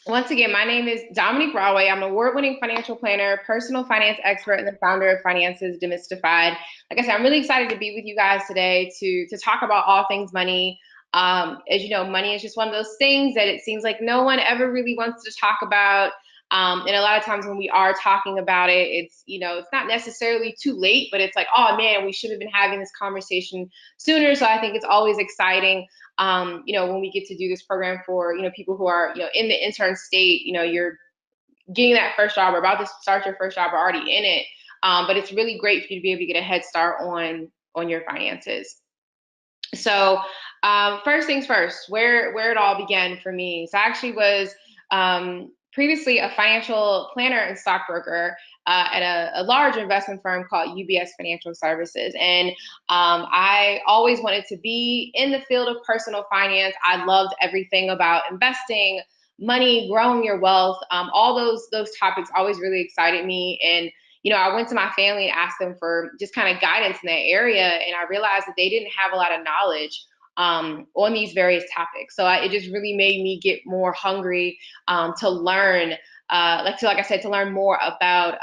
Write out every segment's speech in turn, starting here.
Once again, my name is Dominique Broadway. I'm an award-winning financial planner, personal finance expert, and the founder of Finances Demystified. Like I said, I'm really excited to be with you guys today to talk about all things money. As you know, money is just one of those things that it seems like no one ever really wants to talk about. And a lot of times when we are talking about it, it's not necessarily too late, but it's like, oh man, we should have been having this conversation sooner. So I think it's always exciting when we get to do this program for, people who are, in the intern state, you're getting that first job or about to start your first job or already in it. But it's really great for you to be able to get a head start on your finances. So first things first, where it all began for me. So I actually was previously a financial planner and stockbroker at a large investment firm called UBS Financial Services. And I always wanted to be in the field of personal finance. I loved everything about investing, money, growing your wealth. All those topics always really excited me. And I went to my family and asked them for just kind of guidance in that area, and I realized that they didn't have a lot of knowledge on these various topics. So it just really made me get more hungry to learn, like I said, to learn more about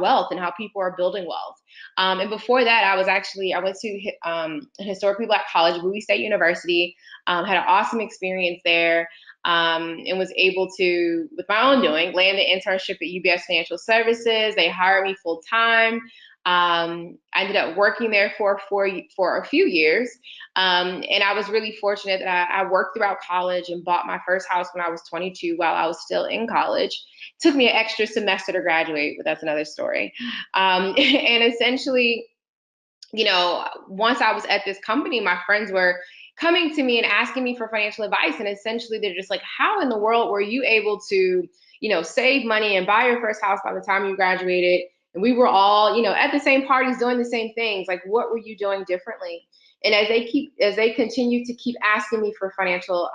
wealth and how people are building wealth. And before that, I went to a historically Black college, Bowie State University. Had an awesome experience there. And was able to, with my own doing, land an internship at UBS Financial Services. They hired me full time. I ended up working there for a few years. And I was really fortunate that I worked throughout college and bought my first house when I was 22 while I was still in college. It took me an extra semester to graduate, but that's another story. And essentially, once I was at this company, my friends were coming to me and asking me for financial advice. And essentially, they're just like, how in the world were you able to, save money and buy your first house by the time you graduated? And we were all, at the same parties doing the same things. Like, what were you doing differently? And as they continue to keep asking me for financial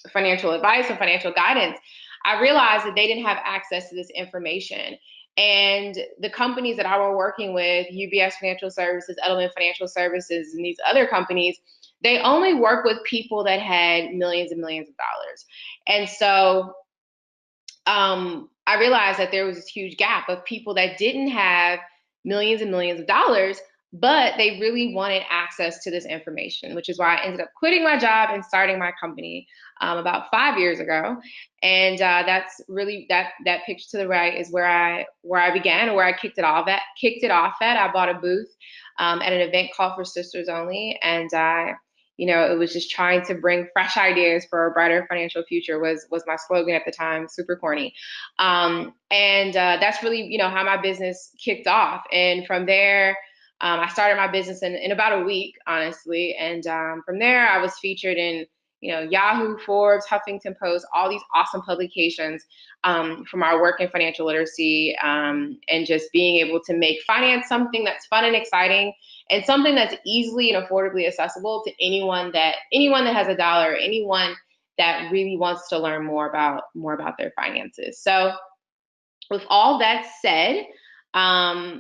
advice and financial guidance, I realized that they didn't have access to this information. And the companies that I were working with, UBS Financial Services, Edelman Financial Services, and these other companies, they only work with people that had millions and millions of dollars. And so I realized that there was this huge gap of people that didn't have millions and millions of dollars, but they really wanted access to this information, which is why I ended up quitting my job and starting my company about 5 years ago. And that's really that picture to the right is where I began, or where I kicked it off at. I bought a booth at an event called For Sisters Only, and it was just trying to bring fresh ideas for a brighter financial future was my slogan at the time. Super corny. And that's really, how my business kicked off. And from there, I started my business in about a week, honestly. And from there, I was featured in, Yahoo, Forbes, Huffington Post, all these awesome publications from our work in financial literacy, and just being able to make finance something that's fun and exciting, and something that's easily and affordably accessible to anyone that has a dollar, anyone that really wants to learn more about their finances. So with all that said, I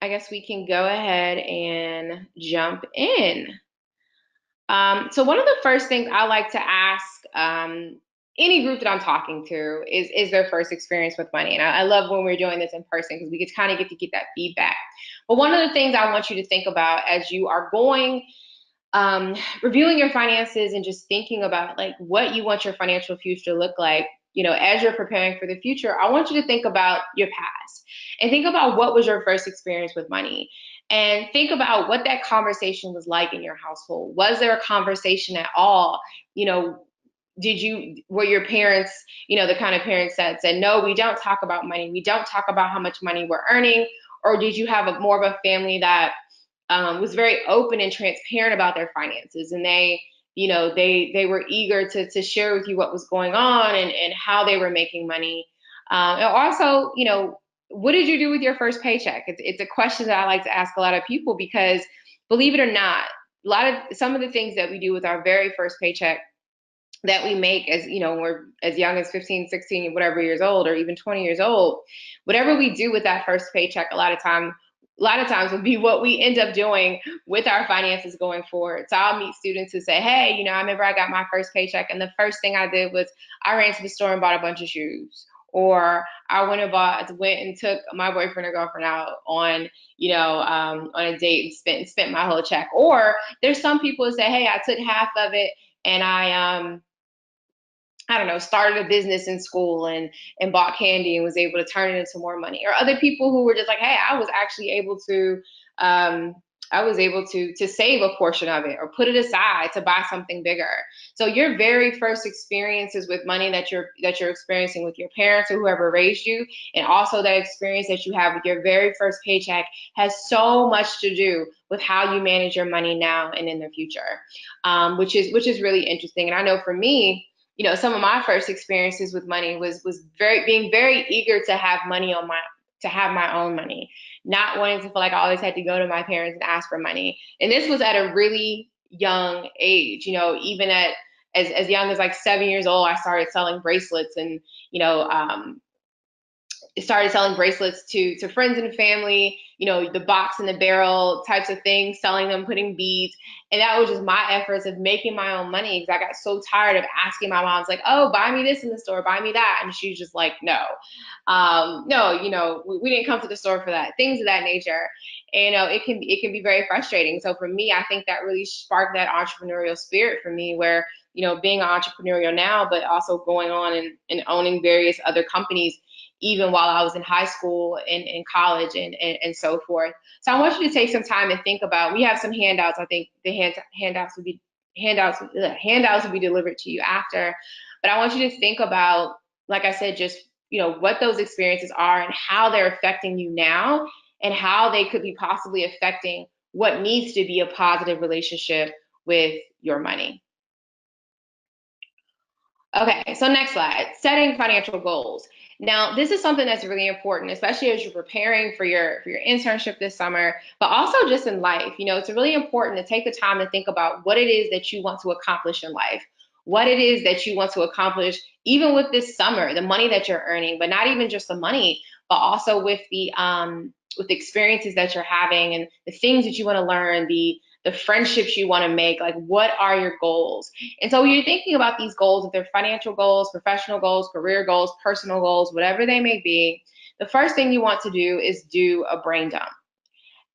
guess we can go ahead and jump in. So one of the first things I like to ask any group that I'm talking to is their first experience with money. And I love when we're doing this in person because we get to get that feedback. But one of the things I want you to think about as you are going reviewing your finances and just thinking about like what you want your financial future to look like, as you're preparing for the future, I want you to think about your past and think about what was your first experience with money, and think about what that conversation was like in your household. Was there a conversation at all? You know, were your parents, the kind of parents that said, no, we don't talk about money. We don't talk about how much money we're earning. Or did you have more of a family that was very open and transparent about their finances, and they were eager to share with you what was going on and how they were making money. And also, what did you do with your first paycheck? It's a question that I like to ask a lot of people, because believe it or not, some of the things that we do with our very first paycheck that we make, as when we're as young as 15, 16, whatever years old, or even 20 years old, whatever we do with that first paycheck, a lot of time a lot of times would be what we end up doing with our finances going forward. So I'll meet students who say, hey, I remember I got my first paycheck and the first thing I did was I ran to the store and bought a bunch of shoes. Or I went and took my boyfriend or girlfriend out on, on a date and spent my whole check. Or there's some people who say, hey, I took half of it and I don't know, started a business in school and bought candy and was able to turn it into more money. Or other people who were just like, hey, I was actually able to to save a portion of it or put it aside to buy something bigger. So your very first experiences with money that you're experiencing with your parents or whoever raised you, and also that experience that you have with your very first paycheck has so much to do with how you manage your money now and in the future, which is really interesting. And I know for me, some of my first experiences with money was being very eager to have my own money, not wanting to feel like I always had to go to my parents and ask for money. And this was at a really young age, even at as young as like 7 years old, I started selling bracelets and started selling bracelets to friends and family, the box and the barrel types of things, selling them, putting beads. And that was just my efforts of making my own money because I got so tired of asking my mom, like, oh, buy me this in the store, buy me that. And she's just like, no, no, we didn't come to the store for that, things of that nature. And it can be very frustrating. So for me, I think that really sparked that entrepreneurial spirit for me where, being an entrepreneurial now, but also going on and owning various other companies even while I was in high school and in college and so forth. So I want you to take some time and think about, we have some handouts. I think the handouts will be delivered to you after, but I want you to think about, like I said, just, what those experiences are and how they're affecting you now and how they could be possibly affecting what needs to be a positive relationship with your money. Okay, so next slide, setting financial goals. Now, this is something that's really important, especially as you're preparing for your internship this summer, but also just in life. It's really important to take the time to think about what it is that you want to accomplish in life, what it is that you want to accomplish, even with this summer, the money that you're earning, but not even just the money, but also with the experiences that you're having and the things that you want to learn, the friendships you want to make, like what are your goals? And so when you're thinking about these goals, if they're financial goals, professional goals, career goals, personal goals, whatever they may be, the first thing you want to do is do a brain dump.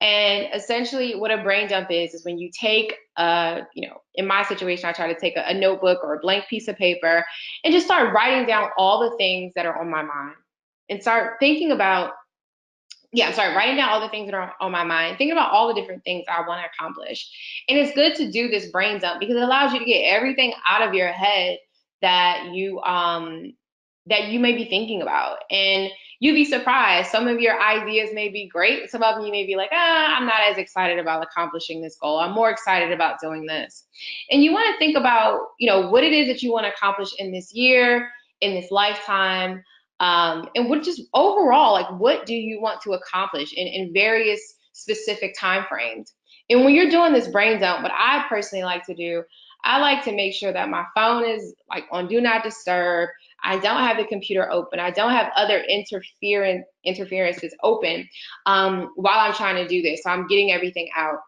And essentially what a brain dump is when you take, in my situation, I try to take a notebook or a blank piece of paper and just start writing down all the things that are on my mind and start thinking about writing down all the things that are on my mind, thinking about all the different things I want to accomplish. And it's good to do this brain dump because it allows you to get everything out of your head that you may be thinking about. And you'd be surprised. Some of your ideas may be great. Some of them you may be like, I'm not as excited about accomplishing this goal. I'm more excited about doing this. And you want to think about, what it is that you want to accomplish in this year, in this lifetime, and what just overall, like what do you want to accomplish in various specific time frames? And when you're doing this brain dump, what I personally like to do, I like to make sure that my phone is like on do not disturb. I don't have the computer open. I don't have other interferences open while I'm trying to do this. So I'm getting everything out.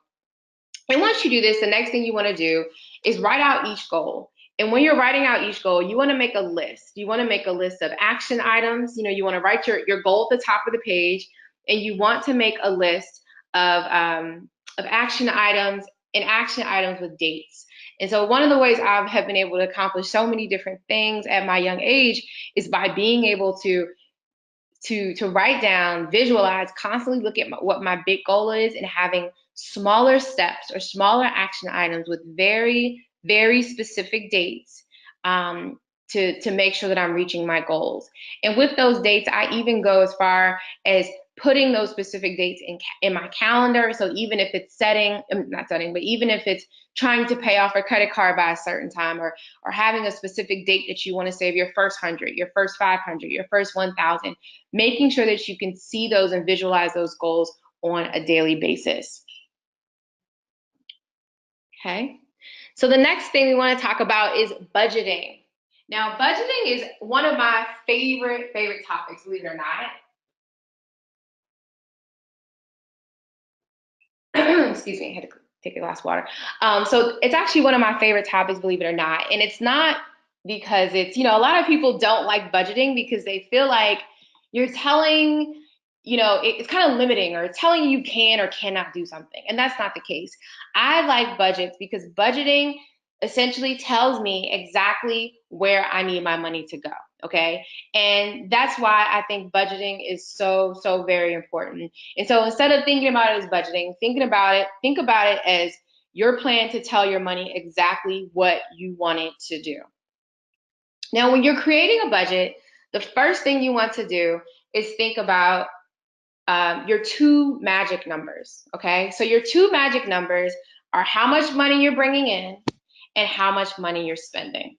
And once you do this, the next thing you want to do is write out each goal. And when you're writing out each goal, you want to make a list. You want to make a list of action items. You want to write your goal at the top of the page, and you want to make a list of action items and action items with dates. And so one of the ways I have been able to accomplish so many different things at my young age is by being able to write down, visualize, constantly look at what my big goal is and having smaller steps or smaller action items with very, very specific dates to make sure that I'm reaching my goals. And with those dates, I even go as far as putting those specific dates in my calendar. So even if it's not setting, but even if it's trying to pay off a credit card by a certain time or having a specific date that you want to save your first 100, your first 500, your first 1,000, making sure that you can see those and visualize those goals on a daily basis. Okay. So the next thing we want to talk about is budgeting. Now, budgeting is one of my favorite topics, believe it or not. excuse me, I had to take a glass of water. So it's actually one of my favorite topics, believe it or not. And it's not because it's, a lot of people don't like budgeting because they feel like you're telling, it's kind of limiting or telling you can or cannot do something. And that's not the case. I like budgets because budgeting essentially tells me exactly where I need my money to go. Okay. And that's why I think budgeting is so, so very important. And so instead of thinking about it as budgeting, think about it as your plan to tell your money exactly what you want it to do. Now, when you're creating a budget, the first thing you want to do is think about your two magic numbers. Okay. So your two magic numbers are how much money you're bringing in and how much money you're spending.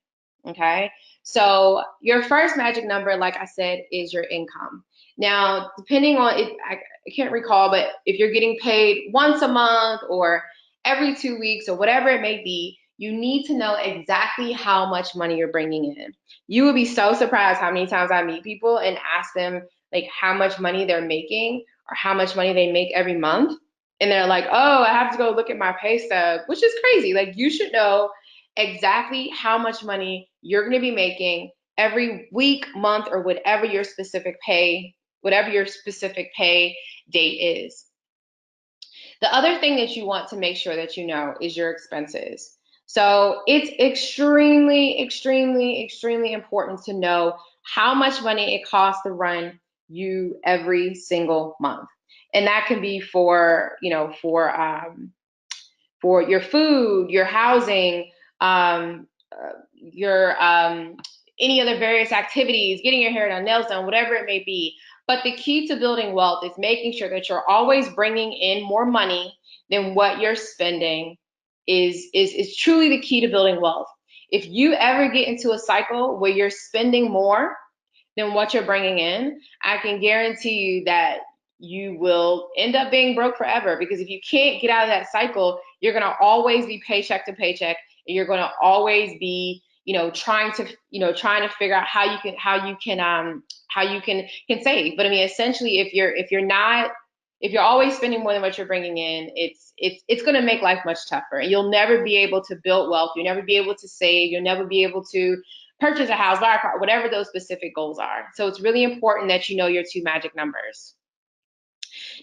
Okay. So your first magic number, like I said, is your income. Now, depending on it, I can't recall, but if you're getting paid once a month or every 2 weeks or whatever it may be, you need to know exactly how much money you're bringing in. You would be so surprised how many times I meet people and ask them like how much money they're making or how much money they make every month. And they're like, oh, I have to go look at my pay stub, which is crazy. Like you should know exactly how much money you're going to be making every week, month, or whatever your specific pay date is. The other thing that you want to make sure that you know is your expenses. So it's extremely, extremely, extremely important to know how much money it costs to run you every single month. And that can be for your food, your housing, your any other various activities, getting your hair done, nails done, whatever it may be. But the key to building wealth is making sure that you're always bringing in more money than what you're spending is truly the key to building wealth. If you ever get into a cycle where you're spending more than what you're bringing in, I can guarantee you that you will end up being broke forever, because if you can't get out of that cycle, you're going to always be paycheck to paycheck, and you're going to always be, trying to figure out how you can save. But I mean, essentially, if you're always spending more than what you're bringing in, it's going to make life much tougher, and you'll never be able to build wealth. You'll never be able to save. You'll never be able to purchase a house, buy a car, whatever those specific goals are. So it's really important that you know your two magic numbers.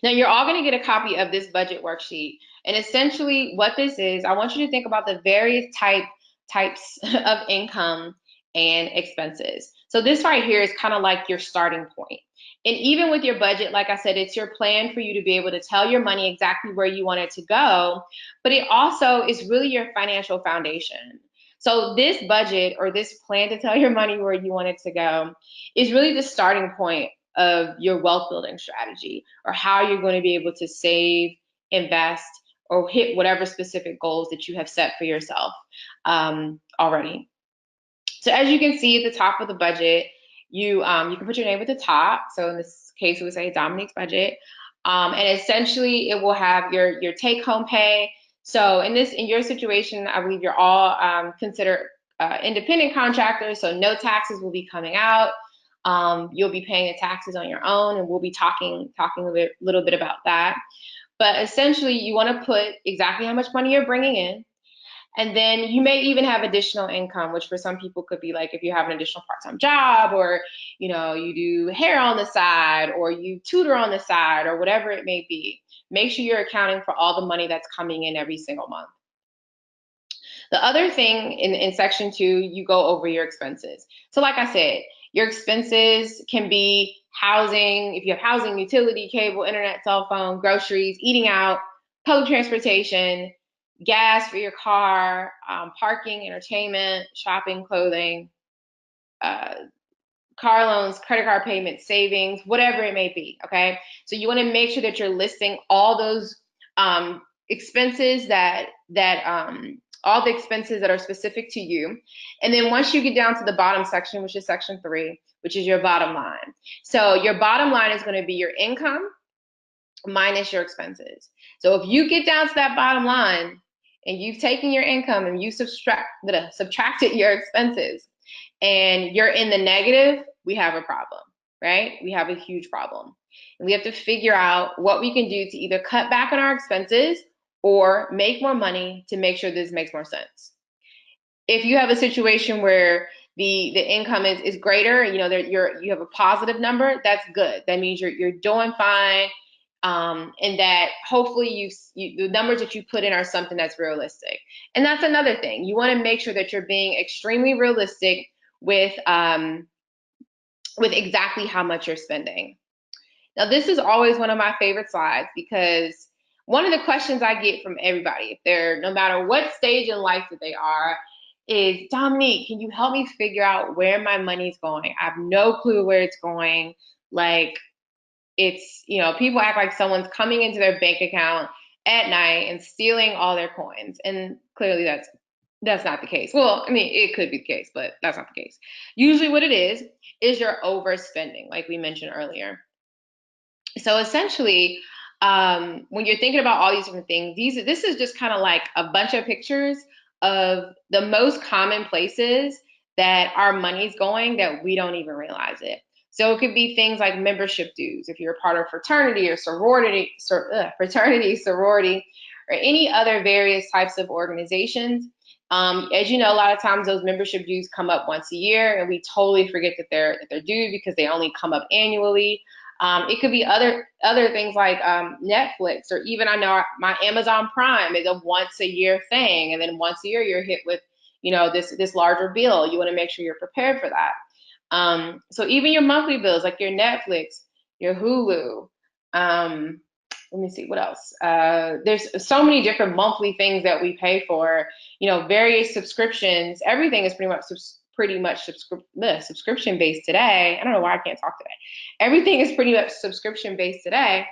Now, you're all going to get a copy of this budget worksheet. And essentially what this is, I want you to think about the various types of income and expenses. So this right here is kind of like your starting point. And even with your budget, like I said, it's your plan for you to be able to tell your money exactly where you want it to go, but it also is really your financial foundation. So this budget, or this plan to tell your money where you want it to go, is really the starting point of your wealth building strategy, or how you're going to be able to save, invest, or hit whatever specific goals that you have set for yourself already. So as you can see at the top of the budget, you can put your name at the top. So in this case, we would say Dominique's budget. And essentially it will have your take home pay. So in your situation, I believe you're all considered independent contractors, so no taxes will be coming out. You'll be paying the taxes on your own, and we'll be talking a little bit about that. But essentially, you want to put exactly how much money you're bringing in, and then you may even have additional income, which for some people could be like if you have an additional part-time job, or you do hair on the side, or you tutor on the side, or whatever it may be. Make sure you're accounting for all the money that's coming in every single month. The other thing in section 2, you go over your expenses. So like I said, your expenses can be housing, if you have housing, utility, cable, internet, cell phone, groceries, eating out, public transportation, gas for your car, parking, entertainment, shopping, clothing, car loans, credit card payments, savings, whatever it may be, okay? So you want to make sure that you're listing all those expenses all the expenses that are specific to you. And then once you get down to the bottom section, which is section 3, which is your bottom line. So your bottom line is going to be your income minus your expenses. So if you get down to that bottom line and you've taken your income and you subtracted your expenses and you're in the negative, we have a problem, right? We have a huge problem. And we have to figure out what we can do to either cut back on our expenses or make more money to make sure this makes more sense. If you have a situation where the income is greater, you know, you have a positive number, that's good. That means you're doing fine, and that hopefully the numbers that you put in are something that's realistic. And that's another thing. You want to make sure that you're being extremely realistic with exactly how much you're spending. Now, this is always one of my favorite slides because one of the questions I get from everybody, if they're no matter what stage in life that they are, is, Dominique, can you help me figure out where my money's going? I have no clue where it's going. Like, it's, you know, people act like someone's coming into their bank account at night and stealing all their coins. And clearly that's not the case. Well, I mean, it could be the case, but that's not the case. Usually what it is you're overspending, like we mentioned earlier. So essentially, when you're thinking about all these different things, this is just kind of like a bunch of pictures of the most common places that our money's going that we don't even realize it. So it could be things like membership dues, if you're a part of fraternity or sorority, or any other various types of organizations. As you know, a lot of times those membership dues come up once a year, and we totally forget that they're due because they only come up annually. It could be other things like Netflix, or even I know my Amazon Prime is a once a year thing, and then once a year you're hit with, you know, this larger bill. You want to make sure you're prepared for that. So even your monthly bills, like your Netflix, your Hulu. Let me see what else. There's so many different monthly things that we pay for. You know, various subscriptions. Everything is pretty much subscription based today. I don't know why I can't talk today. Everything is pretty much subscription based today.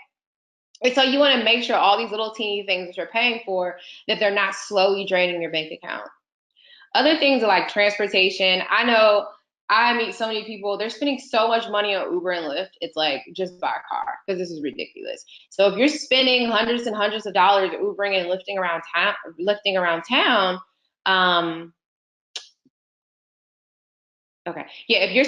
And so you want to make sure all these little teeny things that you're paying for, that they're not slowly draining your bank account. Other things are like transportation. I know I meet so many people, they're spending so much money on Uber and Lyft. It's like, just buy a car because this is ridiculous. So if you're spending hundreds and hundreds of dollars Ubering and lifting around town, okay. Yeah, if you're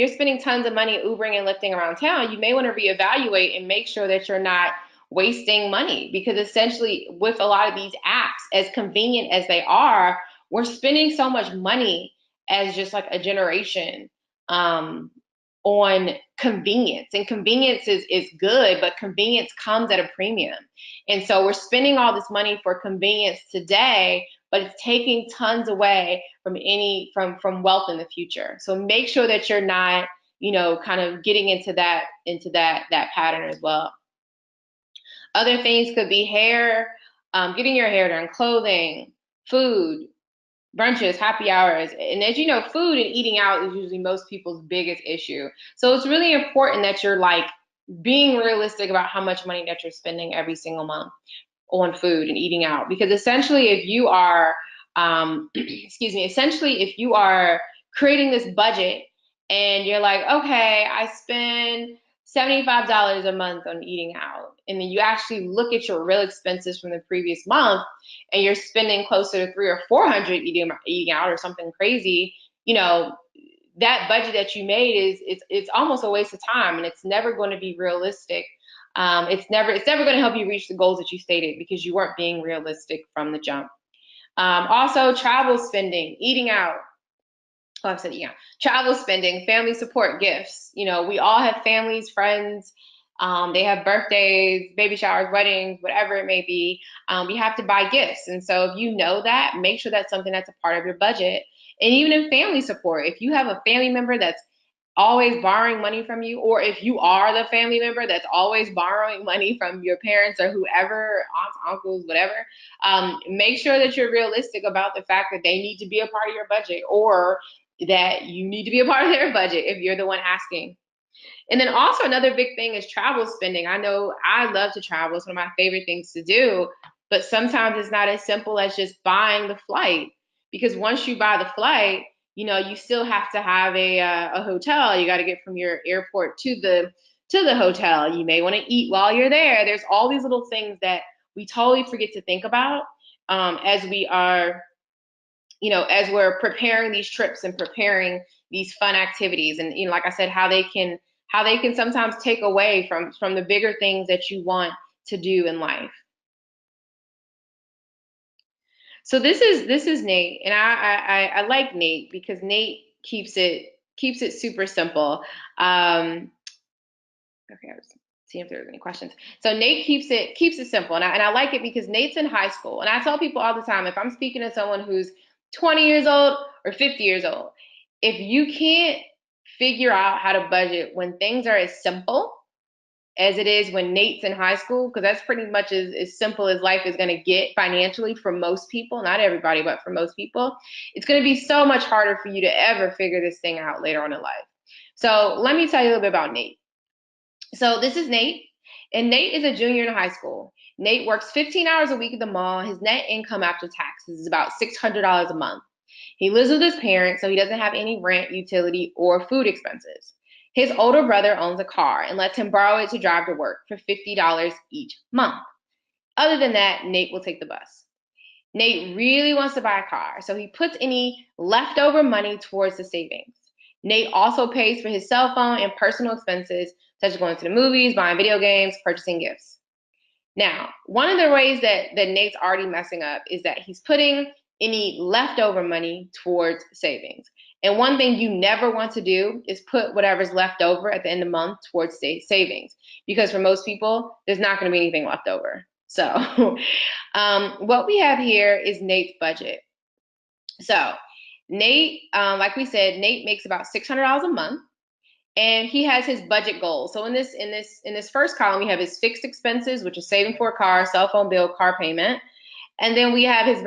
spending tons of money Ubering and lifting around town, you may want to reevaluate and make sure that you're not wasting money, because essentially with a lot of these apps, as convenient as they are, we're spending so much money as just like a generation, on convenience. And convenience is good, but convenience comes at a premium. And so we're spending all this money for convenience today, but it's taking tons away from wealth in the future. So make sure that you're not, you know, kind of getting into that pattern as well. Other things could be hair, getting your hair done, clothing, food, brunches, happy hours. And as you know, food and eating out is usually most people's biggest issue. So it's really important that you're like being realistic about how much money that you're spending every single month on food and eating out. Because essentially, if you are, essentially, if you are creating this budget and you're like, okay, I spend $75 a month on eating out, and then you actually look at your real expenses from the previous month, and you're spending closer to 300 or 400 eating out or something crazy, you know, that budget that you made it's almost a waste of time, and it's never going to be realistic. It's never going to help you reach the goals that you stated because you weren't being realistic from the jump. Also, travel spending, eating out. Oh, I've said, yeah, travel spending, family support, gifts. You know, we all have families, friends. They have birthdays, baby showers, weddings, whatever it may be. We have to buy gifts. And so if you know that, make sure that's something that's a part of your budget. And even in family support, if you have a family member that's always borrowing money from you, or if you are the family member that's always borrowing money from your parents or whoever, aunts, uncles, whatever, make sure that you're realistic about the fact that they need to be a part of your budget, or that you need to be a part of their budget if you're the one asking. And then also another big thing is travel spending. I know I love to travel. It's one of my favorite things to do, but sometimes it's not as simple as just buying the flight, because once you buy the flight, you know, you still have to have a hotel. You got to get from your airport to the hotel. You may want to eat while you're there. There's all these little things that we totally forget to think about, as we are, you know, as we're preparing these trips and preparing these fun activities. And, you know, like I said, how they can sometimes take away from the bigger things that you want to do in life. So this is Nate, and I like Nate because Nate keeps it super simple. Okay, I was seeing if there was any questions. So Nate keeps it simple, and I like it because Nate's in high school, and I tell people all the time, if I'm speaking to someone who's 20 years old or 50 years old, if you can't figure out how to budget when things are as simple as it is when Nate's in high school, because that's pretty much as simple as life is going to get financially for most people, not everybody, but for most people, it's going to be so much harder for you to ever figure this thing out later on in life. So let me tell you a little bit about Nate. So this is Nate, and Nate is a junior in high school. Nate works 15 hours a week at the mall. His net income after taxes is about $600 a month. He lives with his parents, so he doesn't have any rent, utility, or food expenses. His older brother owns a car and lets him borrow it to drive to work for $50 each month. Other than that, Nate will take the bus. Nate really wants to buy a car, so he puts any leftover money towards the savings. Nate also pays for his cell phone and personal expenses, such as going to the movies, buying video games, purchasing gifts. Now, one of the ways that Nate's already messing up is that he's putting any leftover money towards savings. And one thing you never want to do is put whatever's left over at the end of the month towards savings, because for most people, there's not going to be anything left over. So what we have here is Nate's budget. So Nate, like we said, Nate makes about $600 a month, and he has his budget goals. So in this first column, we have his fixed expenses, which is saving for a car, cell phone bill, car payment, and then we have his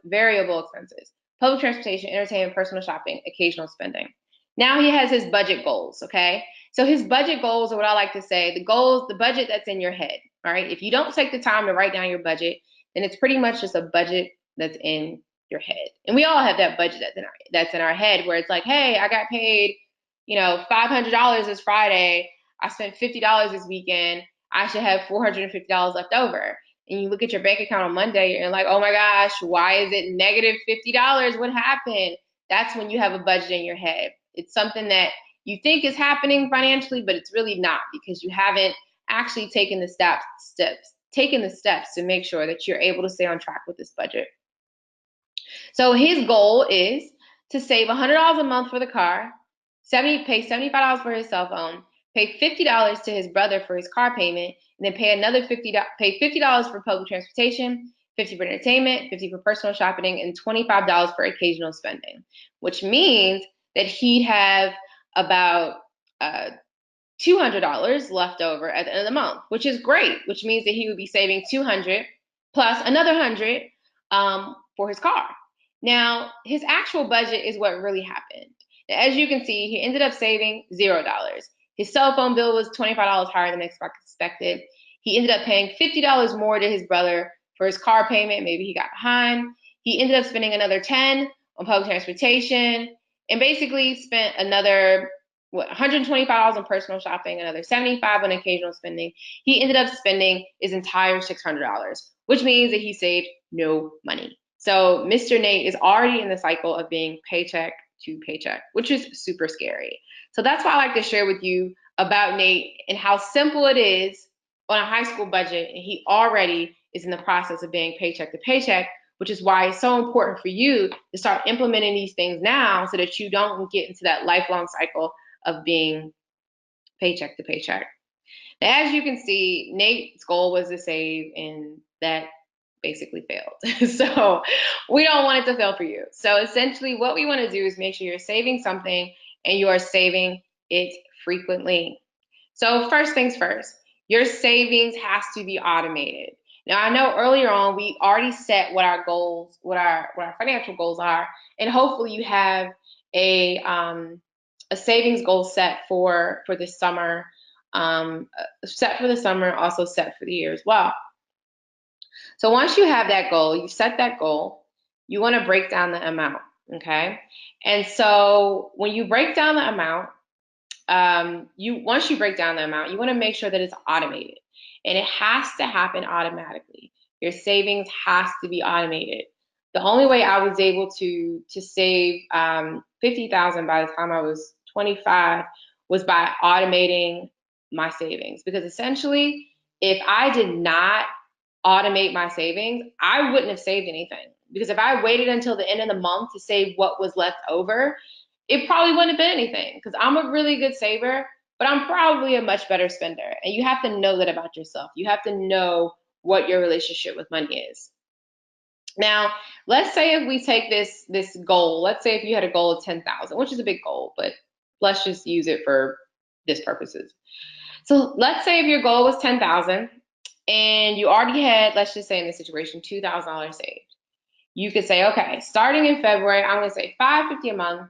variable expenses: public transportation, entertainment, personal shopping, occasional spending. Now he has his budget goals. Okay, so his budget goals are what I like to say: the budget that's in your head. All right, if you don't take the time to write down your budget, then it's pretty much just a budget that's in your head. And we all have that budget that's in our head, where it's like, hey, I got paid, $500 this Friday. I spent $50 this weekend. I should have $450 left over. And you look at your bank account on Monday and you're like, oh my gosh, why is it negative $50? What happened? That's when you have a budget in your head. It's something that you think is happening financially, but it's really not, because you haven't actually taken the steps to make sure that you're able to stay on track with this budget. So his goal is to save $100 a month for the car, pay $75 for his cell phone, pay $50 to his brother for his car payment, and then pay another $50 for public transportation, $50 for entertainment, $50 for personal shopping, and $25 for occasional spending, which means that he'd have about $200 left over at the end of the month, which is great, which means that he would be saving $200 plus another $100 for his car. Now, his actual budget is what really happened. Now, as you can see, he ended up saving $0. His cell phone bill was $25 higher than expected. He ended up paying $50 more to his brother for his car payment. Maybe he got behind. He ended up spending another $10 on public transportation, and basically spent another $125 on personal shopping, another $75 on occasional spending. He ended up spending his entire $600, which means that he saved no money. So Mr. Nate is already in the cycle of being paycheck to paycheck, which is super scary. So that's why I like to share with you about Nate and how simple it is on a high school budget. And he already is in the process of being paycheck to paycheck, which is why it's so important for you to start implementing these things now, so that you don't get into that lifelong cycle of being paycheck to paycheck. Now, as you can see, Nate's goal was to save, and that basically failed. So we don't want it to fail for you. So essentially what we want to do is make sure you're saving something, and you are saving it frequently. So first things first, your savings has to be automated. Now, I know earlier on we already set what our goals, what our financial goals are, and hopefully you have a savings goal set for the summer, also set for the year as well. So once you have that goal, you set that goal, you want to break down the amount, okay? And so when you break down the amount, once you break down the amount, you want to make sure that it's automated, and it has to happen automatically. Your savings has to be automated. The only way I was able to save $50,000 by the time I was 25 was by automating my savings, because essentially, if I did not automate my savings, I wouldn't have saved anything. Because if I waited until the end of the month to save what was left over, it probably wouldn't have been anything, because I'm a really good saver, but I'm probably a much better spender. And you have to know that about yourself. You have to know what your relationship with money is. Now, let's say if we take this goal, let's say if you had a goal of 10,000, which is a big goal, but let's just use it for this purposes. So let's say if your goal was 10,000 and you already had, let's just say in this situation, $2,000 saved. You could say, okay, starting in February, I'm gonna save $550 a month,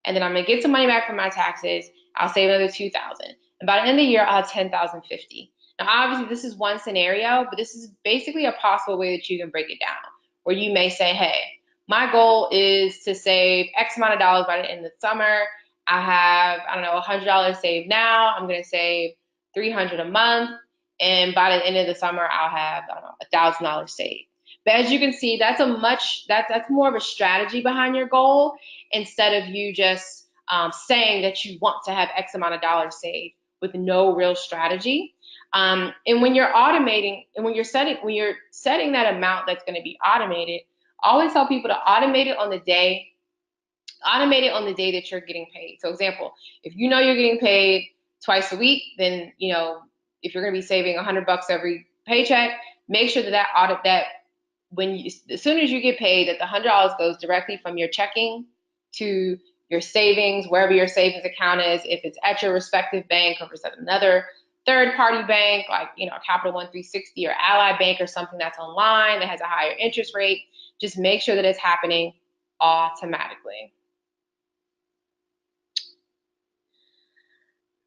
and then I'm gonna get some money back from my taxes. I'll save another 2,000. And by the end of the year, I'll have 10,050. Now, obviously, this is one scenario, but this is basically a possible way that you can break it down, where you may say, hey, my goal is to save X amount of dollars by the end of the summer. I have, I don't know, $100 saved now. I'm gonna save $300 a month, and by the end of the summer, I'll have, I don't know, $1,000 saved. But as you can see, that's more of a strategy behind your goal, instead of you just saying that you want to have X amount of dollars saved with no real strategy. And when you're automating, and when you're setting that amount that's going to be automated, I always tell people to automate it on the day that you're getting paid. So example, if you know you're getting paid twice a week, then if you're going to be saving $100 every paycheck, make sure that as soon as you get paid, that the $100 goes directly from your checking to your savings, wherever your savings account is. If it's at your respective bank, or if it's at another third-party bank like Capital One 360 or Ally Bank, or something that's online that has a higher interest rate, just make sure that it's happening automatically.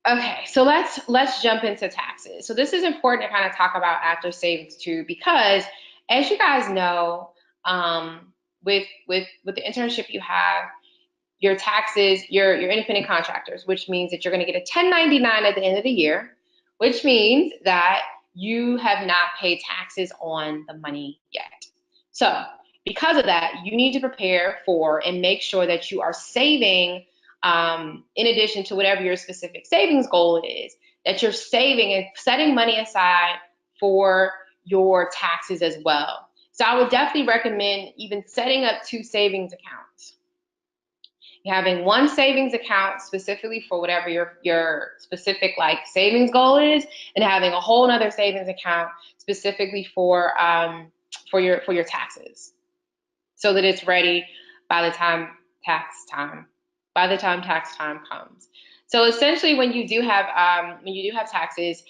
Okay, so let's jump into taxes. So this is important to kind of talk about after savings too, because as you guys know, with the internship you have, your taxes, you're independent contractors, which means that you're going to get a 1099 at the end of the year, which means that you have not paid taxes on the money yet. So because of that, you need to prepare for and make sure that you are saving, in addition to whatever your specific savings goal is, that you're saving and setting money aside for your taxes as well. So I would definitely recommend even setting up 2 savings accounts. Having one savings account specifically for whatever your specific savings goal is, and having a whole other savings account specifically for your taxes, so that it's ready by the time tax time comes. So essentially, when you do have taxes,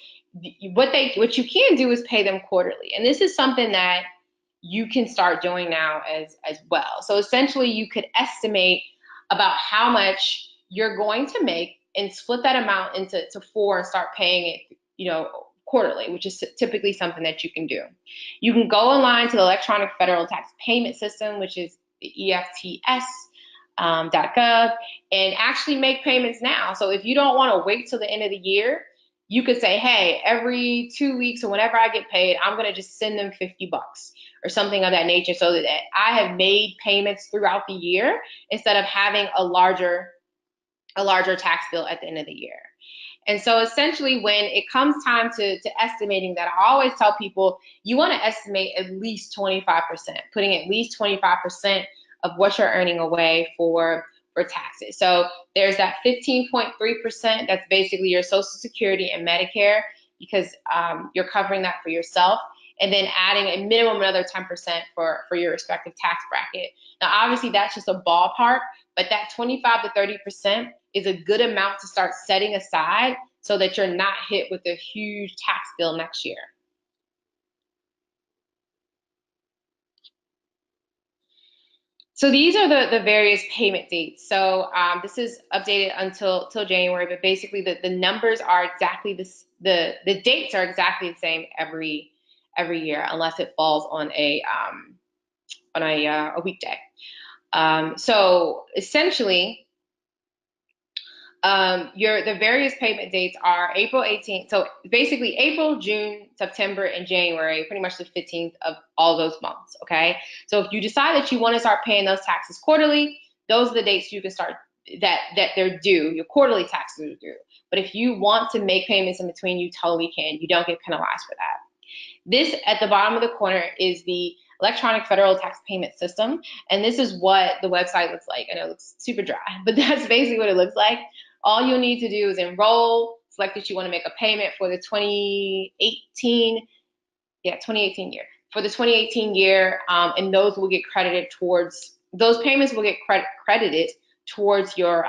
what you can do is pay them quarterly, and this is something that you can start doing now as well. So essentially, you could estimate about how much you're going to make and split that amount into 4 and start paying it, quarterly, which is typically something that you can do. You can go online to the Electronic Federal Tax Payment System, which is the EFTS.gov, and actually make payments now. So if you don't want to wait till the end of the year, you could say, hey, every 2 weeks or whenever I get paid, I'm going to just send them $50 or something of that nature, so that I have made payments throughout the year instead of having a larger tax bill at the end of the year. And so essentially, when it comes time to estimating that, I always tell people you want to estimate at least 25%, putting at least 25% of what you're earning away for taxes. So there's that 15.3%, that's basically your Social Security and Medicare, because you're covering that for yourself, and then adding a minimum another 10% for your respective tax bracket. Now, obviously, that's just a ballpark, but that 25 to 30% is a good amount to start setting aside so that you're not hit with a huge tax bill next year. So these are the various payment dates. So this is updated until January, but basically the numbers are exactly the dates are exactly the same every year, unless it falls on a weekday. So essentially, the various payment dates are April 18th. So basically April, June, September, and January, pretty much the 15th of all those months, okay? So if you decide that you want to start paying those taxes quarterly, those are the dates you can start, that they're due, your quarterly taxes are due. But if you want to make payments in between, you totally can. You don't get penalized for that. This at the bottom of the corner is the electronic federal tax payment system. And this is what the website looks like. I know it looks super dry, but that's basically what it looks like. All you'll need to do is enroll, select that you want to make a payment for the 2018 year. For the 2018 year, and those will get credited towards, those payments will get credited towards your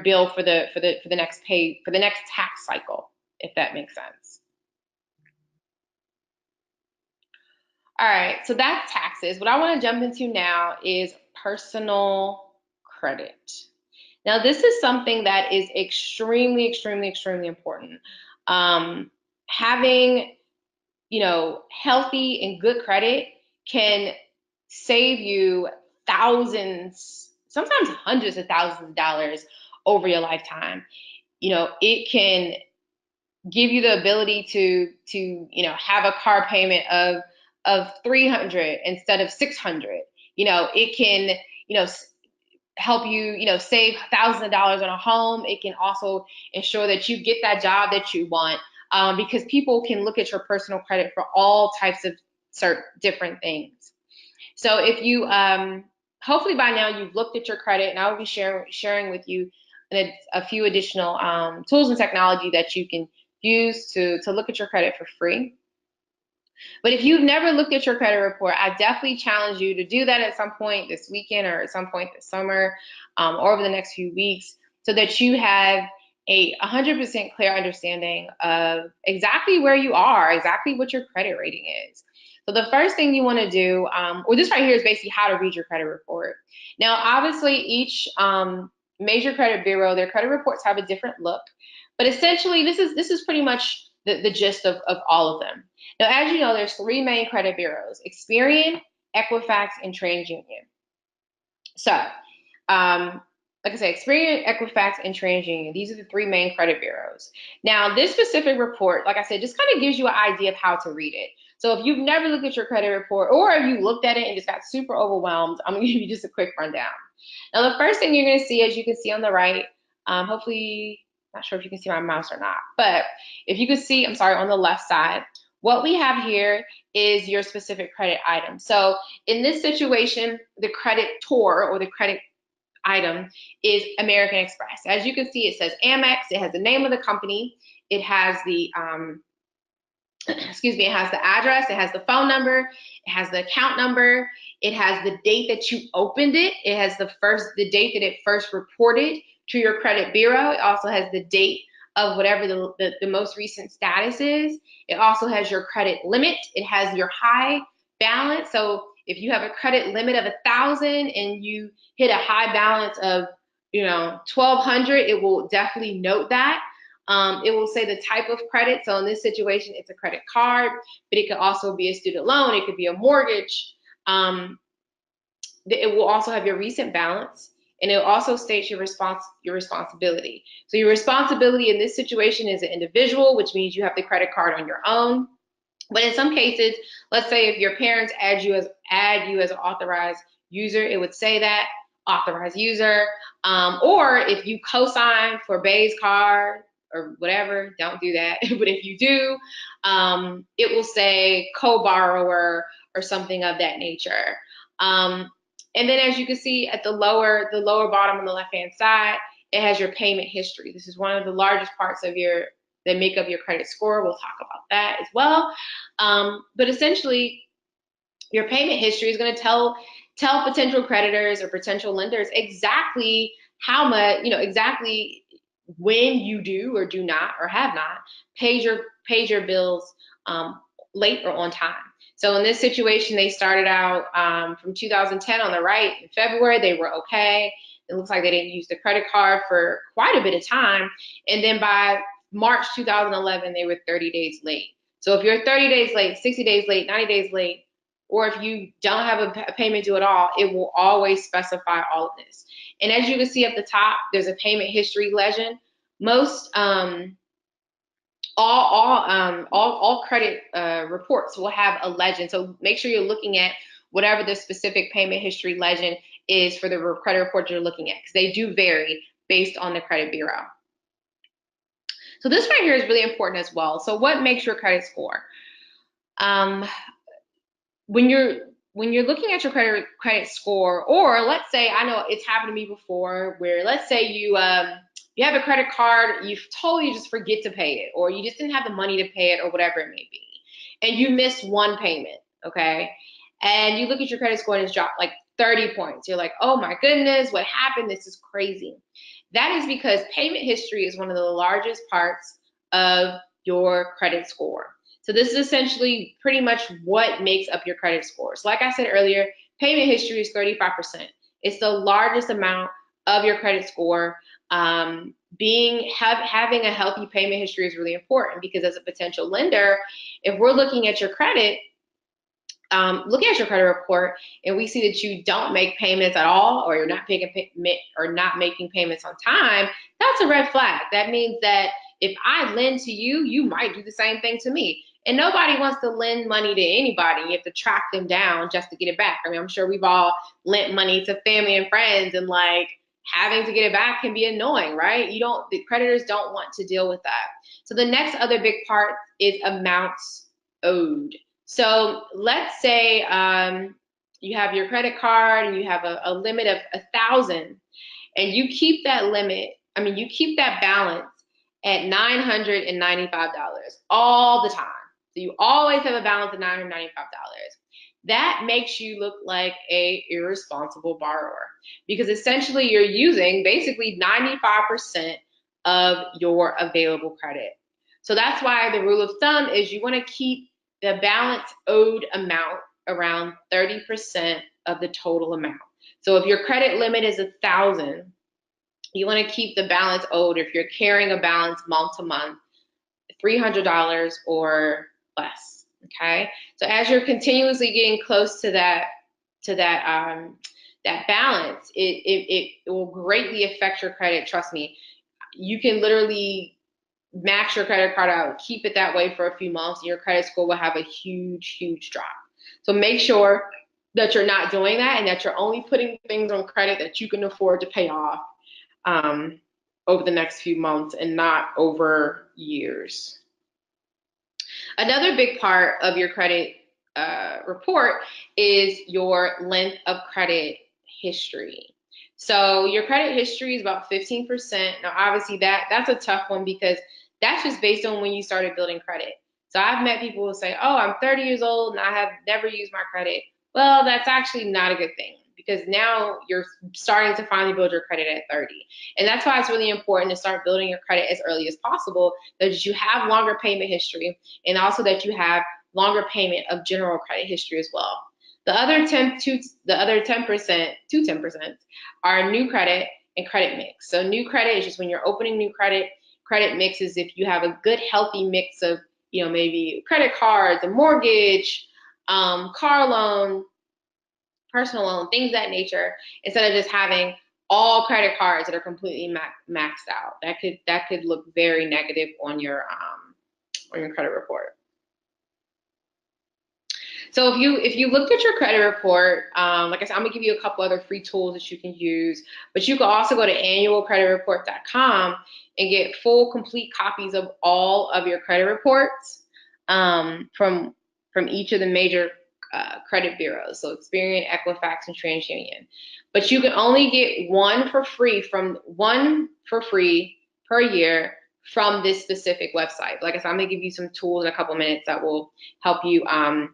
bill for the next tax cycle, if that makes sense. All right, so that's taxes. What I want to jump into now is personal credit. Now, this is something that is extremely, extremely, extremely important. Having, healthy and good credit can save you thousands, sometimes hundreds of thousands of dollars over your lifetime. It can give you the ability to have a car payment of $300 instead of $600. It can help you save thousands of dollars on a home. It can also ensure that you get that job that you want, because people can look at your personal credit for all types of different things. So if you hopefully by now you've looked at your credit, and I will be sharing with you a few additional tools and technology that you can use to look at your credit for free. But if you've never looked at your credit report, I definitely challenge you to do that at some point this weekend or at some point this summer, or over the next few weeks, so that you have a 100% clear understanding of exactly where you are, exactly what your credit rating is. So the first thing you want to do, or this right here is basically how to read your credit report. Now, obviously, each major credit bureau, their credit reports have a different look, but essentially, this is pretty much the gist of all of them. Now, as you know, there's three main credit bureaus: Experian, Equifax, and TransUnion. So, like I said, Experian, Equifax, and TransUnion, these are the three main credit bureaus. Now, this specific report, like I said, just kind of gives you an idea of how to read it. So if you've never looked at your credit report, or if you looked at it and just got super overwhelmed, I'm going to give you just a quick rundown. Now, the first thing you're going to see, as you can see on the right, hopefully, not sure if you can see my mouse or not, but if you can see, I'm sorry, on the left side, what we have here is your specific credit item. So in this situation, the creditor or the credit item is American Express. As you can see, it says Amex. It has the name of the company. It has the it has the address, it has the phone number, it has the account number, it has the date that you opened it, it has the date that it first reported to your credit bureau. It also has the date of whatever the most recent status is. It also has your credit limit. It has your high balance. So if you have a credit limit of 1,000 and you hit a high balance of 1,200, it will definitely note that. It will say the type of credit. So in this situation, it's a credit card, but it could also be a student loan. It could be a mortgage. It will also have your recent balance, and it also states your responsibility. So your responsibility in this situation is an individual, which means you have the credit card on your own. But in some cases, let's say if your parents add you as an authorized user, it would say that authorized user. Or if you co-sign for Bay's card or whatever, don't do that. But if you do, it will say co-borrower or something of that nature. And then as you can see at the lower bottom on the left-hand side, it has your payment history. This is one of the largest parts of that make up your credit score. We'll talk about that as well. But essentially, your payment history is going to tell potential creditors or potential lenders exactly how much, exactly when you do or do not or have not paid your bills late or on time. So in this situation, they started out from 2010 on the right. In February, they were okay. It looks like they didn't use the credit card for quite a bit of time. And then by March 2011, they were 30 days late. So if you're 30 days late, 60 days late, 90 days late, or if you don't have a payment due at all, it will always specify all of this. And as you can see at the top, there's a payment history legend. Most all credit reports will have a legend. So make sure you're looking at whatever the specific payment history legend is for the credit report you're looking at, because they do vary based on the credit bureau. So this right here is really important as well. So what makes your credit score? when you're looking at your credit score, or let's say, I know it's happened to me before, where let's say you have a credit card, you totally just forget to pay it, or you just didn't have the money to pay it, or whatever it may be, and you missed one payment, okay? And you look at your credit score and it's dropped like 30 points. You're like, oh my goodness, what happened? This is crazy. That is because payment history is one of the largest parts of your credit score. So this is essentially pretty much what makes up your credit score. So like I said earlier, payment history is 35%. It's the largest amount of your credit score. Having a healthy payment history is really important, because as a potential lender, if we're looking at your credit, looking at your credit report, and we see that you don't make payments at all, or you're not making payments on time, that's a red flag. That means that if I lend to you, you might do the same thing to me. And nobody wants to lend money to anybody. You have to track them down just to get it back. I mean, I'm sure we've all lent money to family and friends, and like having to get it back can be annoying, right? The creditors don't want to deal with that. So the next other big part is amounts owed. So let's say you have your credit card and you have a limit of 1,000, and you keep that balance at $995 all the time. So you always have a balance of $995. That makes you look like a irresponsible borrower, because essentially you're using basically 95% of your available credit. So that's why the rule of thumb is you want to keep the balance owed amount around 30% of the total amount. So if your credit limit is 1,000, you want to keep the balance owed, if you're carrying a balance month to month, $300 or less. Okay. So as you're continuously getting close to that balance, it will greatly affect your credit. Trust me. You can literally max your credit card out, keep it that way for a few months, and your credit score will have a huge drop. So make sure that you're not doing that, and that you're only putting things on credit that you can afford to pay off over the next few months, and not over years. Another big part of your credit report is your length of credit history. So your credit history is about 15%. Now, obviously, that's a tough one, because that's just based on when you started building credit. So I've met people who say, oh, I'm 30 years old and I have never used my credit. Well, that's actually not a good thing, because now you're starting to finally build your credit at 30. And that's why it's really important to start building your credit as early as possible, that you have longer payment history, and also that you have longer payment of general credit history as well. The other 10% are new credit and credit mix. So new credit is just when you're opening new credit. Credit mix is if you have a good, healthy mix of, maybe credit cards, a mortgage, car loan, personal loan, things of that nature, instead of just having all credit cards that are completely maxed out. That could look very negative on your credit report. So if you looked at your credit report, like I said, I'm gonna give you a couple other free tools that you can use, but you can also go to annualcreditreport.com and get full, complete copies of all of your credit reports from each of the major credit bureaus, so Experian, Equifax, and TransUnion. But you can only get one for free per year from this specific website. Like I said, I'm gonna give you some tools in a couple minutes that will help you have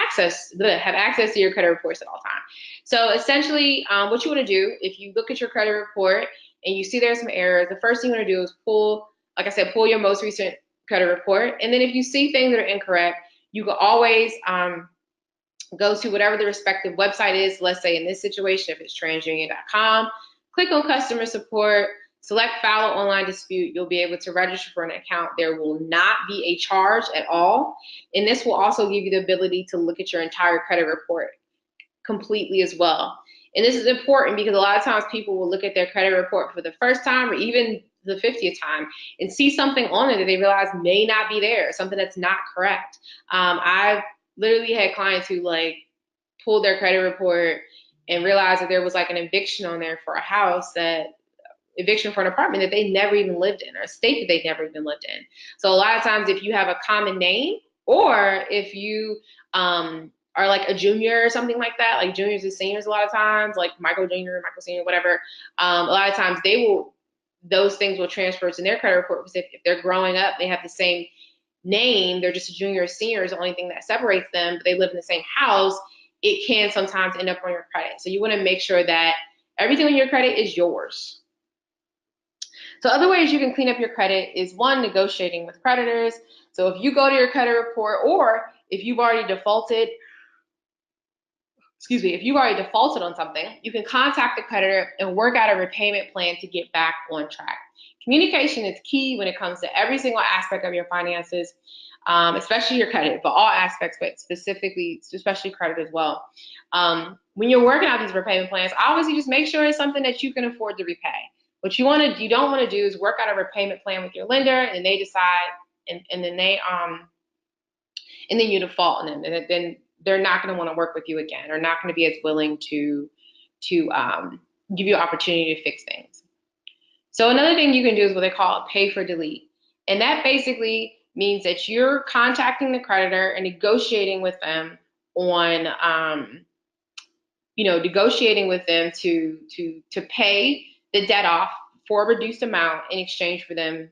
access to your credit reports at all times. So essentially, what you want to do, if you look at your credit report and you see there's some errors, the first thing you want to do is pull your most recent credit report. And then if you see things that are incorrect, you can always go to whatever the respective website is. Let's say in this situation, if it's transunion.com, click on customer support, select file an online dispute. You'll be able to register for an account. There will not be a charge at all. And this will also give you the ability to look at your entire credit report completely as well. And this is important because a lot of times people will look at their credit report for the first time or even the 50th time and see something on it that they realize may not be there, something that's not correct. I've literally had clients who pulled their credit report and realized that there was an eviction on there for a house, eviction for an apartment that they never even lived in, or a state that they never even lived in. So a lot of times if you have a common name Or if you are like a junior or something like that, like juniors and seniors a lot of times, like Michael Junior, Michael Senior, whatever, a lot of times those things will transfer to their credit report because if they're growing up, they have the same name, they're just a junior or senior is the only thing that separates them, but they live in the same house, it can sometimes end up on your credit. So you want to make sure that everything on your credit is yours. So other ways you can clean up your credit is one, negotiating with creditors. So if you go to your credit report, or if you've already defaulted, if you've already defaulted on something, you can contact the creditor and work out a repayment plan to get back on track. Communication is key when it comes to every single aspect of your finances, especially your credit, but all aspects, but especially credit as well. When you're working out these repayment plans, obviously just make sure it's something that you can afford to repay. What you don't want to do is work out a repayment plan with your lender, and they decide, and then you default on them, and then they're not going to want to work with you again, or not going to be as willing to give you an opportunity to fix things. So another thing you can do is what they call pay for delete. And that basically means that you're contacting the creditor and negotiating with them on, negotiating with them to pay the debt off for a reduced amount in exchange for them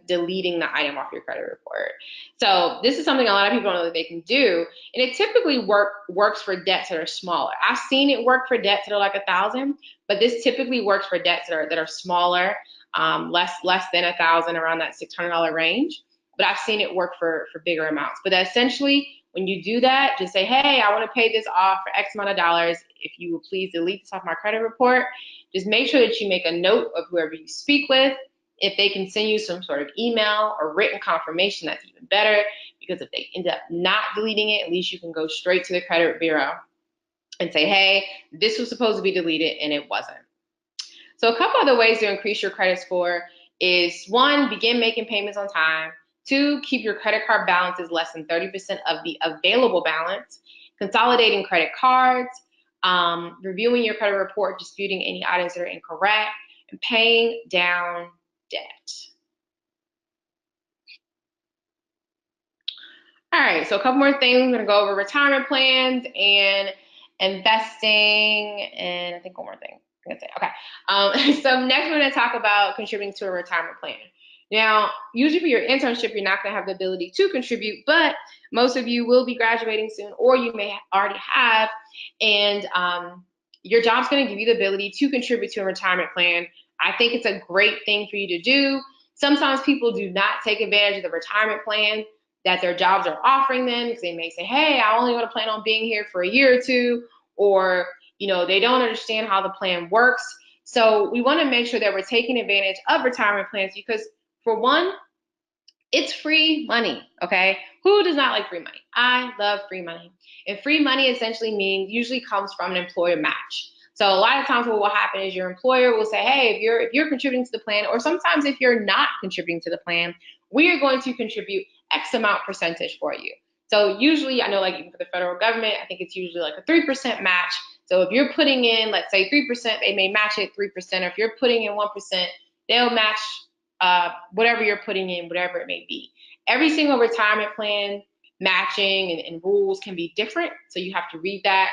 deleting the item off your credit report. So this is something a lot of people don't know that they can do, and it typically works for debts that are smaller. I've seen it work for debts that are like 1,000, but this typically works for debts that are smaller, less than 1,000, around that $600 range. But I've seen it work for bigger amounts. But essentially, when you do that, just say, hey, I want to pay this off for X amount of dollars. If you will please delete this off my credit report. Just make sure that you make a note of whoever you speak with. If they can send you some sort of email or written confirmation, that's even better, because if they end up not deleting it, at least you can go straight to the credit bureau and say, hey, this was supposed to be deleted and it wasn't. So a couple other ways to increase your credit score is, one, begin making payments on time. Two, keep your credit card balances less than 30% of the available balance. Consolidating credit cards, reviewing your credit report, disputing any items that are incorrect, and paying down debt. All right, so a couple more things. I'm going to go over retirement plans and investing, and I think one more thing. Okay. So next we're going to talk about contributing to a retirement plan. Now, usually for your internship, you're not going to have the ability to contribute, but most of you will be graduating soon, or you may already have, and your job's going to give you the ability to contribute to a retirement plan. I think it's a great thing for you to do. Sometimes people do not take advantage of the retirement plan that their jobs are offering them, because they may say, hey, I only want to plan on being here for a year or two, or they don't understand how the plan works. So we want to make sure that we're taking advantage of retirement plans, because for one, it's free money, okay? Who does not like free money? I love free money. And free money essentially usually comes from an employer match. So a lot of times what will happen is your employer will say, hey, if you're contributing to the plan, or sometimes if you're not contributing to the plan, we are going to contribute X amount percentage for you. So usually, I know like even for the federal government, I think it's usually like a 3% match. So if you're putting in, let's say 3%, they may match it 3%. Or if you're putting in 1%, they'll match whatever you're putting in, whatever it may be. Every single retirement plan matching and rules can be different. So you have to read that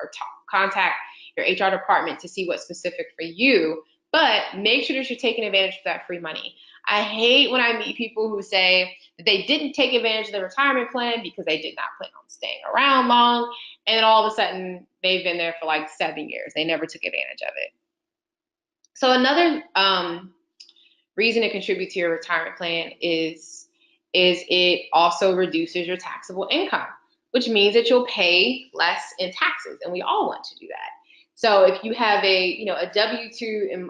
or contact your HR department to see what's specific for you. But make sure that you're taking advantage of that free money. I hate when I meet people who say that they didn't take advantage of the retirement plan because they did not plan on staying around long, and then all of a sudden they've been there for like 7 years. They never took advantage of it. So another reason to contribute to your retirement plan is it also reduces your taxable income, which means that you'll pay less in taxes, and we all want to do that. So if you have a W-2,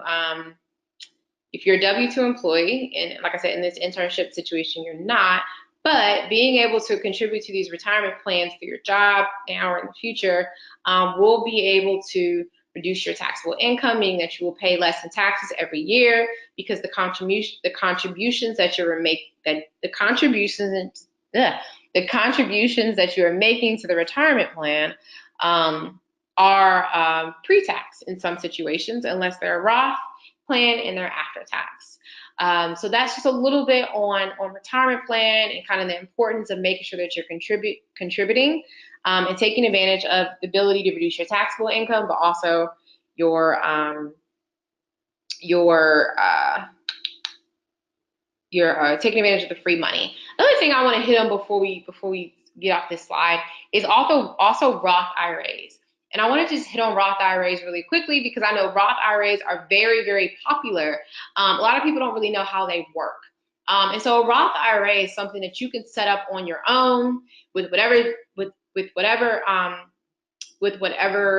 if you're a W-2 employee, and like I said, in this internship situation, you're not, but being able to contribute to these retirement plans for your job now or in the future will be able to reduce your taxable income, meaning that you will pay less in taxes every year, because the contributions that you're making to the retirement plan are pre-tax in some situations, unless they're a Roth plan and they're after tax. So that's just a little bit on retirement plan and kind of the importance of making sure that you're contributing and taking advantage of the ability to reduce your taxable income, but also your taking advantage of the free money. Another thing I want to hit on before we get off this slide is also Roth IRAs. And I want to just hit on Roth IRAs really quickly because I know Roth IRAs are very, very popular. A lot of people don't really know how they work. And so a Roth IRA is something that you can set up on your own with whatever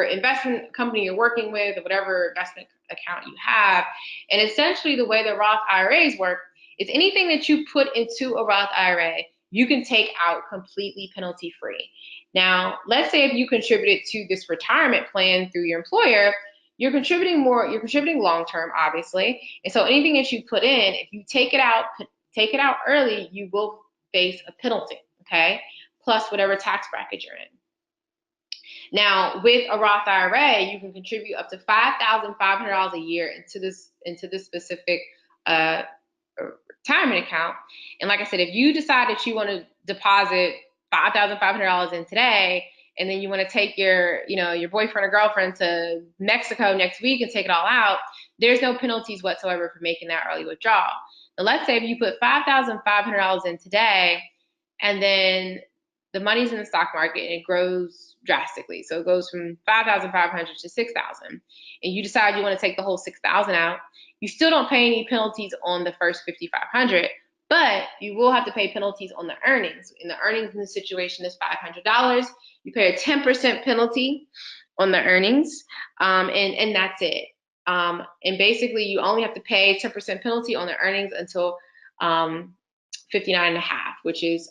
investment company you're working with or whatever investment account you have. And essentially the way the Roth IRAs work is anything that you put into a Roth IRA, you can take out completely penalty free. Now, let's say if you contributed to this retirement plan through your employer, you're contributing long term, obviously. And so anything that you put in, if you take it out early, you will face a penalty, okay? Plus whatever tax bracket you're in. Now, with a Roth IRA, you can contribute up to $5,500 a year into this specific retirement account. And like I said, if you decide that you want to deposit $5,500 in today, and then you want to take your boyfriend or girlfriend to Mexico next week and take it all out, there's no penalties whatsoever for making that early withdrawal. Now, let's say if you put $5,500 in today, and then the money's in the stock market and it grows drastically. So it goes from 5,500 to 6,000, and you decide you want to take the whole 6,000 out. You still don't pay any penalties on the first 5,500, but you will have to pay penalties on the earnings. And the earnings in this situation is $500. You pay a 10% penalty on the earnings, and that's it. And basically, you only have to pay 10% penalty on the earnings until 59.5, which is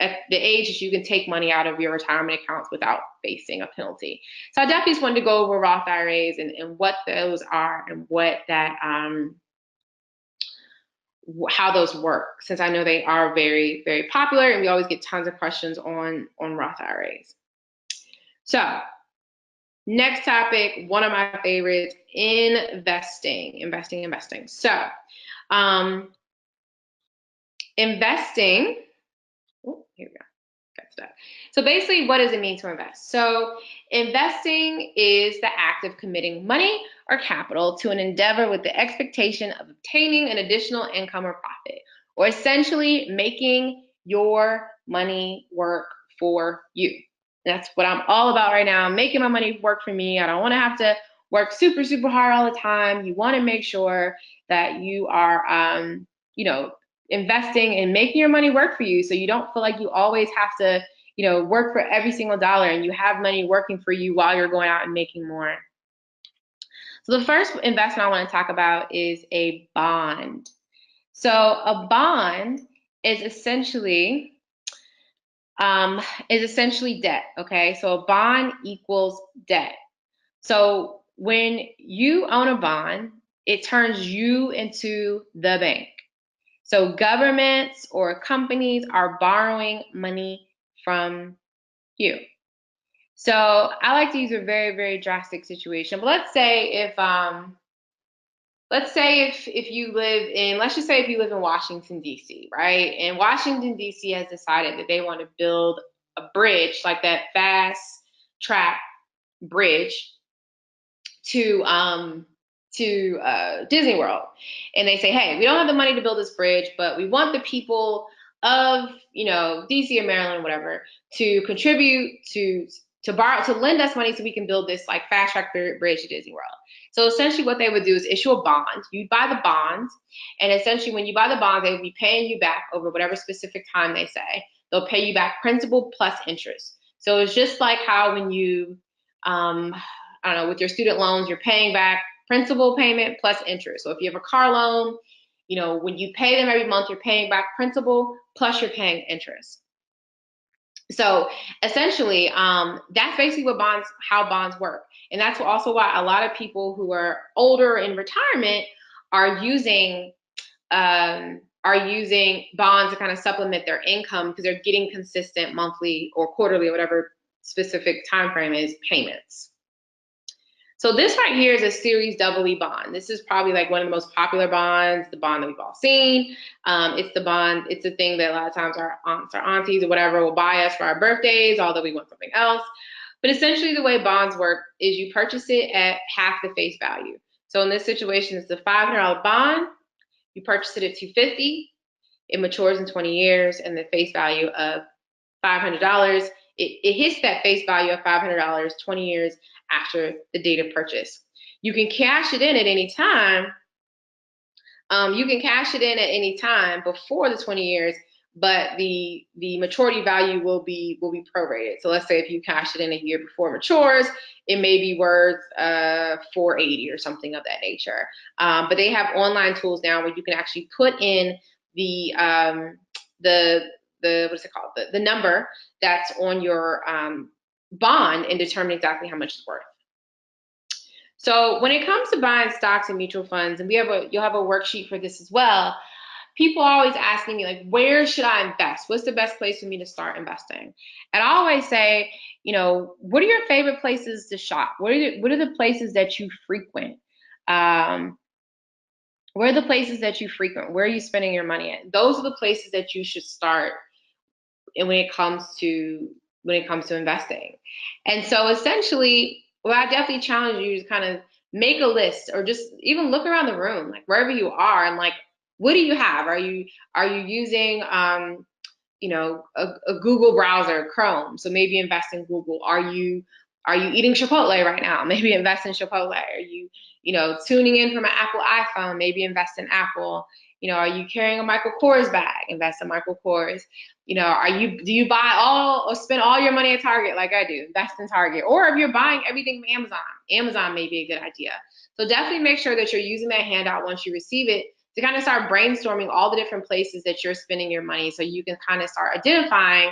at the age that you can take money out of your retirement accounts without facing a penalty. So I definitely just wanted to go over Roth IRAs and what those are and what that how those work, since I know they are very, very popular and we always get tons of questions on Roth IRAs. So next topic, one of my favorites, investing. So investing, here we go. So basically, what does it mean to invest? So investing is the act of committing money or capital to an endeavor with the expectation of obtaining an additional income or profit, or essentially making your money work for you. That's what I'm all about right now. I'm making my money work for me. I don't want to have to work super, super hard all the time. You want to make sure that you are, investing and making your money work for you, so you don't feel like you always have to, work for every single dollar, and you have money working for you while you're going out and making more. So the first investment I want to talk about is a bond. So a bond is essentially debt. Okay, so a bond equals debt. So when you own a bond, it turns you into the bank. So governments or companies are borrowing money from you. So I like to use a very, very drastic situation. But let's say if you live in Washington, D.C., right? And Washington, D.C. has decided that they want to build a bridge, like that fast track bridge to Disney World. And they say, hey, we don't have the money to build this bridge, but we want the people of, DC or Maryland, whatever, to contribute to lend us money so we can build this like fast track bridge to Disney World. So essentially what they would do is issue a bond. You'd buy the bonds, and essentially when you buy the bonds, they would be paying you back over whatever specific time they say. They'll pay you back principal plus interest. So it's just like how when you, with your student loans, you're paying back principal payment plus interest. So if you have a car loan, when you pay them every month, you're paying back principal plus you're paying interest. So essentially, that's basically how bonds work. And that's also why a lot of people who are older in retirement are using bonds to kind of supplement their income because they're getting consistent monthly or quarterly or whatever specific time frame is payments. So this right here is a Series EE bond. This is probably like one of the most popular bonds, the bond that we've all seen. It's the bond, it's the thing that a lot of times our aunts or aunties or whatever will buy us for our birthdays, although we want something else. But essentially the way bonds work is you purchase it at half the face value. So in this situation, it's the $500 bond. You purchase it at $250. It matures in 20 years, and the face value of $500, it hits that face value of $500 20 years after the date of purchase. You can cash it in at any time. You can cash it in at any time before the 20 years, but the maturity value will be prorated. So let's say if you cash it in a year before it matures, it may be worth $480 or something of that nature. But they have online tools now where you can actually put in the what's it called, the number that's on your bond and determine exactly how much it's worth. So when it comes to buying stocks and mutual funds, and you'll have a worksheet for this as well, people are always asking me, like, where should I invest? What's the best place for me to start investing? And I always say, what are your favorite places to shop? What are the places that you frequent? Where are the places that you frequent? Where are you spending your money at? Those are the places that you should start when it comes to investing. And so essentially, well, I definitely challenge you to kind of make a list, or just even look around the room, like wherever you are, and like, what do you have? Are you using a Google browser, Chrome? So maybe invest in Google. Are you eating Chipotle right now? Maybe invest in Chipotle. Are you tuning in from an Apple iPhone? Maybe invest in Apple. Are you carrying a Michael Kors bag? Invest in Michael Kors. Do you buy or spend all your money at Target like I do? Invest in Target. Or if you're buying everything from Amazon may be a good idea. So definitely make sure that you're using that handout once you receive it to kind of start brainstorming all the different places that you're spending your money, so you can kind of start identifying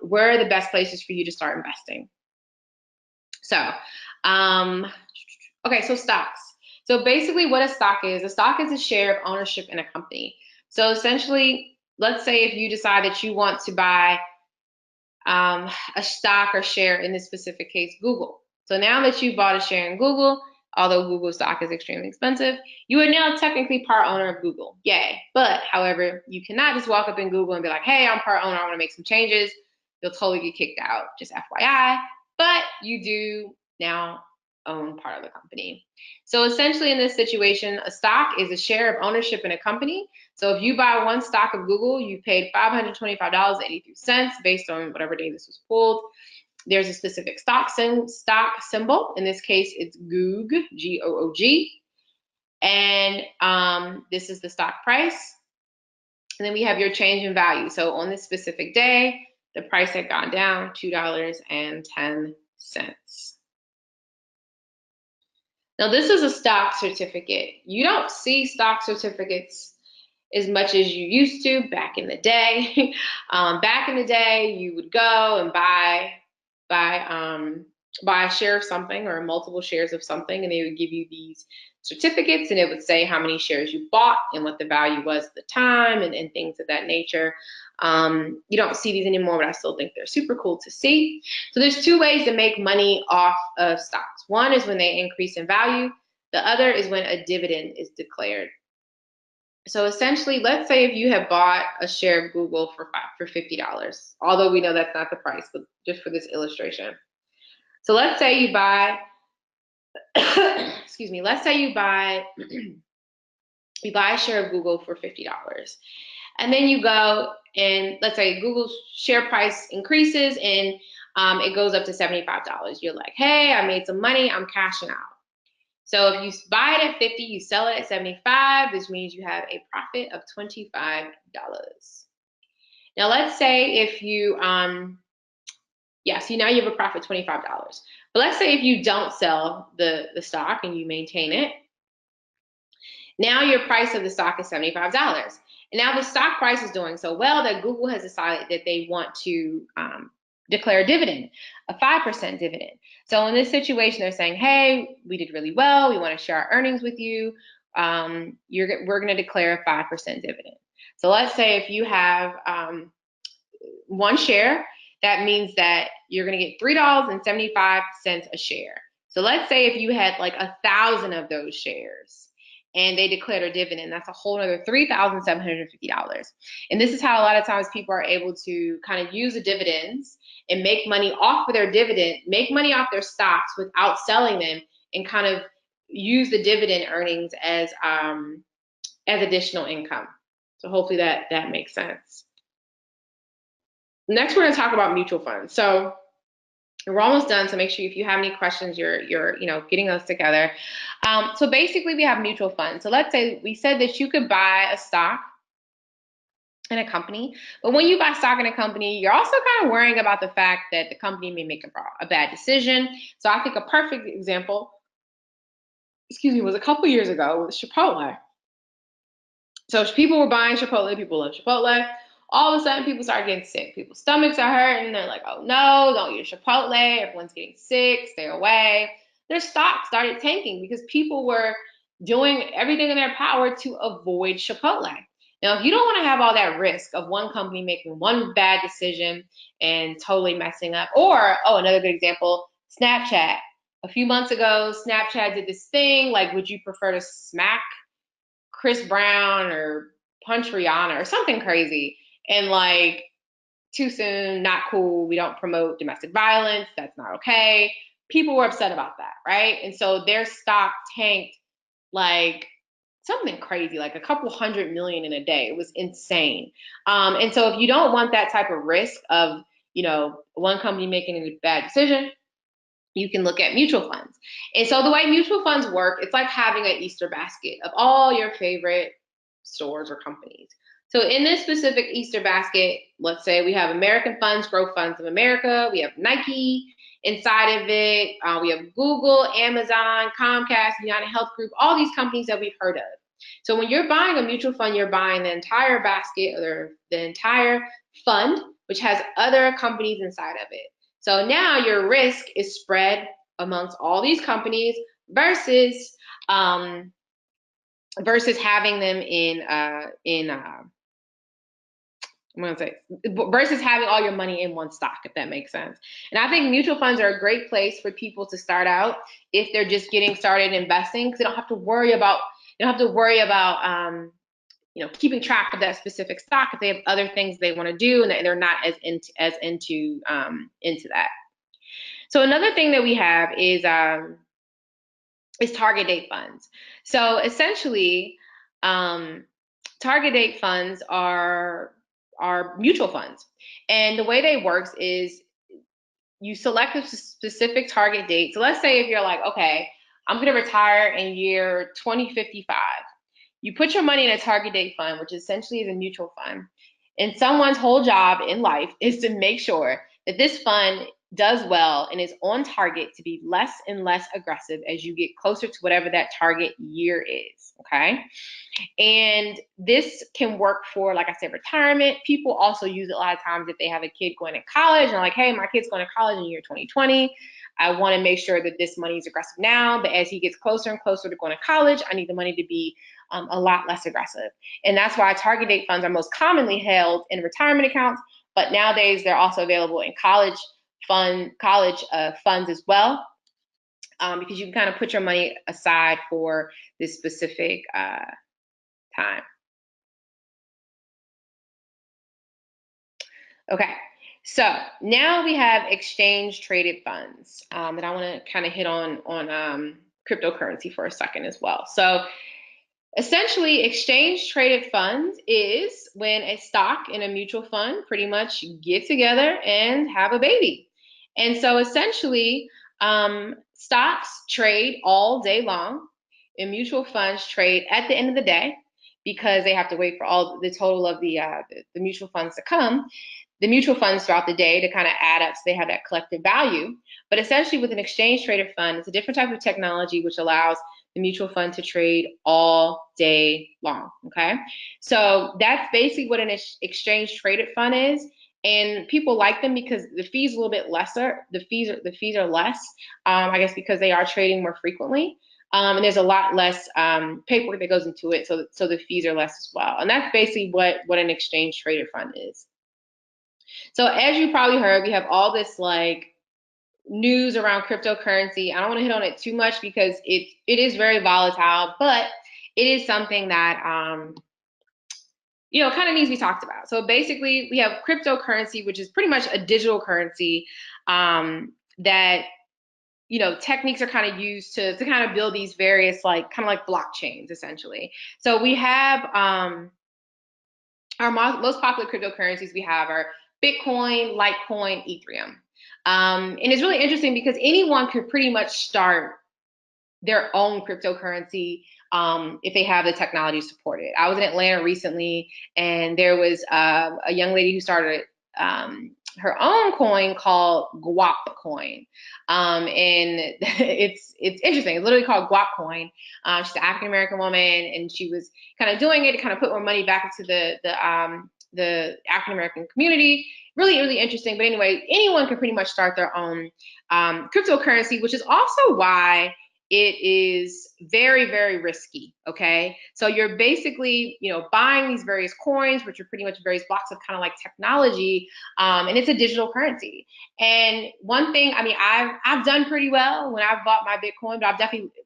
where are the best places for you to start investing. So, okay, so stocks. So basically what a stock is a share of ownership in a company. So essentially, let's say if you decide that you want to buy a stock or share, in this specific case, Google. So now that you bought a share in Google, although Google stock is extremely expensive, you are now technically part owner of Google. Yay. But however, you cannot just walk up in Google and be like, hey, I'm part owner, I want to make some changes. You'll totally get kicked out, just FYI. But you do now own part of the company. So essentially in this situation, a stock is a share of ownership in a company. So if you buy one stock of Google, you paid $525.83 based on whatever day this was pulled. There's a specific stock symbol. In this case, it's GOOG, G-O-O-G. And this is the stock price. And then we have your change in value. So on this specific day, the price had gone down $2.10. Now this is a stock certificate. You don't see stock certificates as much as you used to back in the day. Back in the day, you would go and buy a share of something or multiple shares of something, and they would give you these certificates, and it would say how many shares you bought and what the value was at the time, and things of that nature. You don't see these anymore, but I still think they're super cool to see. So there's two ways to make money off of stocks. One is when they increase in value. The other is when a dividend is declared. So essentially, let's say if you have bought a share of Google for $50, although we know that's not the price, but just for this illustration. So let's say you buy, excuse me, let's say you buy a share of Google for $50. And then you go and let's say Google's share price increases and it goes up to $75. You're like, hey, I made some money, I'm cashing out. So if you buy it at $50, you sell it at $75, this means you have a profit of $25. Now let's say if you, so now you have a profit of $25. But let's say if you don't sell the stock and you maintain it, now your price of the stock is $75. And now the stock price is doing so well that Google has decided that they want to declare a dividend, a 5% dividend. So in this situation, they're saying, hey, we did really well. We want to share our earnings with you. We're going to declare a 5% dividend. So let's say if you have one share, that means that you're going to get $3.75 a share. So let's say if you had like 1,000 of those shares and they declared a dividend, that's a whole other $3,750. And this is how a lot of times people are able to kind of use the dividends and make money off of their dividend, make money off their stocks without selling them, and kind of use the dividend earnings as additional income. So hopefully that makes sense. Next, we're going to talk about mutual funds. So we're almost done, so make sure if you have any questions, you're getting those together. So basically, we have mutual funds. So let's say we said that you could buy a stock in a company, but when you buy stock in a company, you're also kind of worrying about the fact that the company may make a bad decision. So I think a perfect example, was a couple years ago with Chipotle. So people were buying Chipotle, people love Chipotle. All of a sudden, people start getting sick. People's stomachs are hurting. They're like, oh no, don't eat Chipotle. Everyone's getting sick. Stay away. Their stock started tanking because people were doing everything in their power to avoid Chipotle. Now, if you don't want to have all that risk of one company making one bad decision and totally messing up, or, another good example, Snapchat. A few months ago, Snapchat did this thing, like, would you prefer to smack Chris Brown or punch Rihanna or something crazy? And like, too soon, not cool, we don't promote domestic violence, that's not okay. People were upset about that, right? And so their stock tanked like something crazy, like a couple $100 million in a day. It was insane. And so if you don't want that type of risk of, one company making a bad decision, you can look at mutual funds. And so the way mutual funds work, it's like having an Easter basket of all your favorite stores or companies. So in this specific Easter basket, let's say we have American Funds, Growth Funds of America, we have Nike inside of it, we have Google, Amazon, Comcast, United Health Group, all these companies that we've heard of. So when you're buying a mutual fund, you're buying the entire basket or the entire fund, which has other companies inside of it. So now your risk is spread amongst all these companies versus having them versus having all your money in one stock, if that makes sense. And I think mutual funds are a great place for people to start out if they're just getting started investing, because they don't have to worry about keeping track of that specific stock if they have other things they want to do and they're not as into that. So another thing that we have is target date funds. So essentially, target date funds are mutual funds, and the way they works is you select a specific target date. So let's say if you're like, okay, I'm going to retire in year 2055. You put your money in a target date fund, which essentially is a mutual fund. And someone's whole job in life is to make sure that this fund does well and is on target to be less and less aggressive as you get closer to whatever that target year is, okay? And this can work for, like I said, retirement. People also use it a lot of times if they have a kid going to college and like, hey, my kid's going to college in year 2020. I want to make sure that this money is aggressive now, but as he gets closer and closer to going to college, I need the money to be a lot less aggressive. And that's why target date funds are most commonly held in retirement accounts, but nowadays they're also available in college funds as well, because you can kind of put your money aside for this specific time. Okay, so now we have exchange traded funds that I want to kind of hit on cryptocurrency for a second as well. So essentially, exchange traded funds is when a stock and a mutual fund pretty much get together and have a baby. And so essentially, stocks trade all day long and mutual funds trade at the end of the day because they have to wait for all the total of the mutual funds to come. The mutual funds throughout the day to kind of add up so they have that collective value. But essentially with an exchange traded fund, it's a different type of technology which allows the mutual fund to trade all day long, okay? So that's basically what an exchange traded fund is. And people like them because the fees are a little bit lesser. The fees are less, I guess, because they are trading more frequently. And there's a lot less paperwork that goes into it, so the fees are less as well. And that's basically what an exchange traded fund is. So as you probably heard, we have all this like news around cryptocurrency. I don't want to hit on it too much because it is very volatile, but it is something that kind of needs to be talked about. So basically, we have cryptocurrency, which is pretty much a digital currency that techniques are kind of used to kind of build these various kind of like blockchains essentially. So we have our most popular cryptocurrencies we have are Bitcoin, Litecoin, Ethereum. And it's really interesting because anyone could pretty much start their own cryptocurrency if they have the technology to support it. I was in Atlanta recently, and there was a young lady who started her own coin called Guap Coin, and it's interesting. It's literally called Guap Coin. She's an African American woman, and she was kind of doing it to kind of put more money back into the African American community. Really, really interesting. But anyway, anyone can pretty much start their own cryptocurrency, which is also why it is very, very risky, okay? So you're basically, buying these various coins, which are pretty much various blocks of kind of like technology, and it's a digital currency. And one thing, I mean, I've done pretty well when I've bought my Bitcoin, but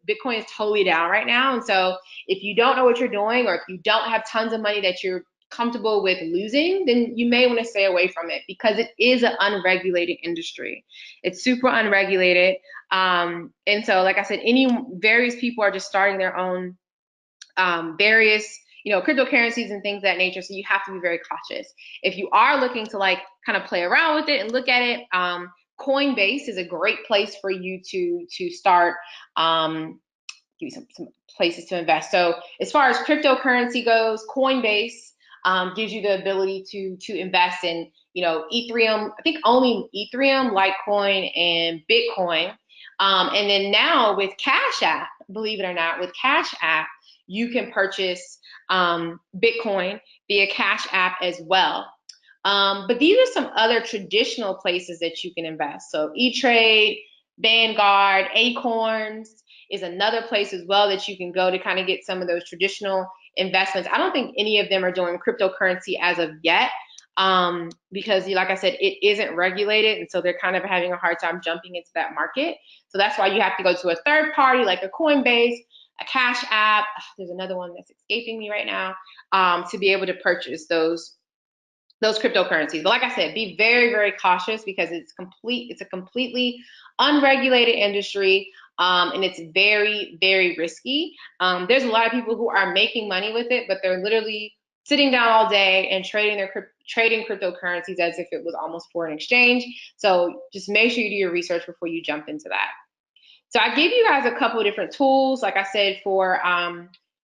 Bitcoin is totally down right now. And so if you don't know what you're doing, or if you don't have tons of money that you're comfortable with losing, then you may want to stay away from it because it is an unregulated industry. It's super unregulated. And so, like I said, various people are just starting their own various, cryptocurrencies and things of that nature. So you have to be very cautious. If you are looking to kind of play around with it and look at it, Coinbase is a great place for you to start. Give you some places to invest. So as far as cryptocurrency goes, Coinbase gives you the ability to invest in, Ethereum. I think only Ethereum, Litecoin, and Bitcoin. And then now with Cash App, believe it or not, with Cash App, you can purchase Bitcoin via Cash App as well. But these are some other traditional places that you can invest. So E-Trade, Vanguard, Acorns is another place as well that you can go to kind of get some of those traditional investments. I don't think any of them are doing cryptocurrency as of yet because, like I said, it isn't regulated. And so they're kind of having a hard time jumping into that market. So that's why you have to go to a third party like a Coinbase, a Cash App. There's another one that's escaping me right now to be able to purchase those cryptocurrencies. But like I said, be very, very cautious because it's a completely unregulated industry. And it's very, very risky. There's a lot of people who are making money with it, but they're literally sitting down all day and trading cryptocurrencies as if it was almost foreign exchange. So just make sure you do your research before you jump into that. So I gave you guys a couple of different tools, like I said, for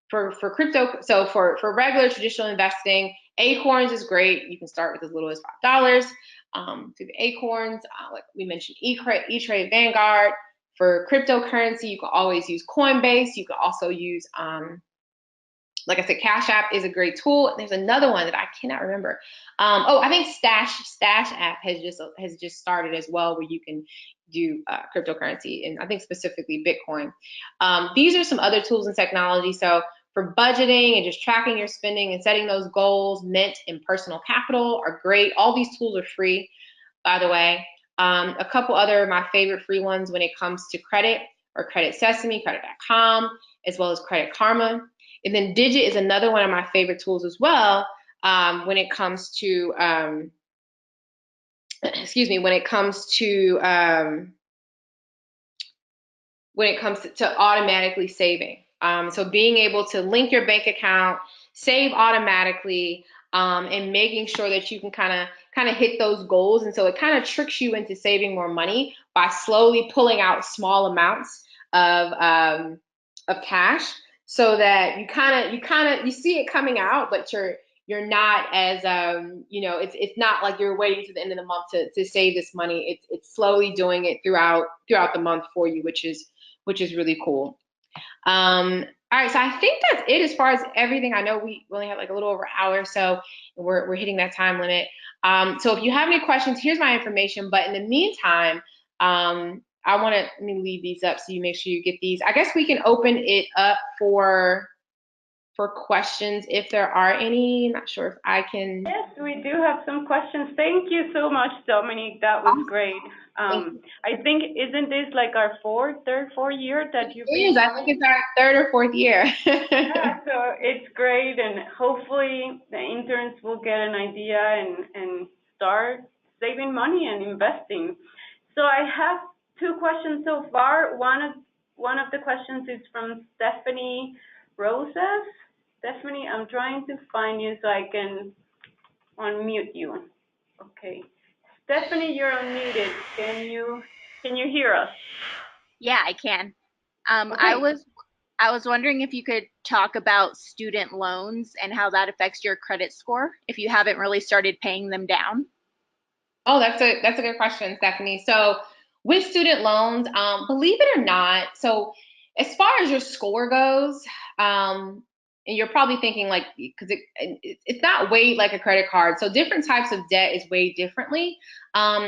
crypto. So for regular traditional investing, Acorns is great. You can start with as little as $5 through the Acorns. Like we mentioned, E-Trade, Vanguard. For cryptocurrency, you can always use Coinbase. You can also use, like I said, Cash App is a great tool. There's another one that I cannot remember. I think Stash App has just started as well, where you can do cryptocurrency, and I think specifically Bitcoin. These are some other tools and technology. So for budgeting and just tracking your spending and setting those goals, Mint and Personal Capital are great. All these tools are free, by the way. A couple other my favorite free ones when it comes to credit or Credit Sesame, Credit.com, as well as Credit Karma. And then Digit is another one of my favorite tools as well when it comes to, when it comes to automatically saving. So being able to link your bank account, save automatically, and making sure that you can kind of hit those goals. And so it kind of tricks you into saving more money by slowly pulling out small amounts of cash, so that you see it coming out, but you're not as it's not like you're waiting to the end of the month to save this money. It's slowly doing it throughout the month for you, which is really cool. All right, so I think that's it as far as everything. I know we only have like a little over an hour, so we're hitting that time limit. So if you have any questions, here's my information. But in the meantime, let me leave these up so you make sure you get these. I guess we can open it up for for questions if there are any. Not sure if I can. Yes, we do have some questions. Thank you so much, Dominique. That was great. I think, isn't this like our third, fourth year that you've been It is. I think coming? it's our third or fourth year. Yeah, so it's great, and hopefully the interns will get an idea and start saving money and investing. So I have two questions so far. One of the questions is from Stephanie Rosas. Stephanie, I'm trying to find you so I can unmute you. Okay. Stephanie, you're unmuted. Can you hear us? Yeah, I can. I Okay. was wondering if you could talk about student loans and how that affects your credit score if you haven't really started paying them down. Oh, that's a good question, Stephanie. So with student loans, believe it or not, so as far as your score goes, and you're probably thinking like because it's not weighed like a credit card. So different types of debt is weighed differently.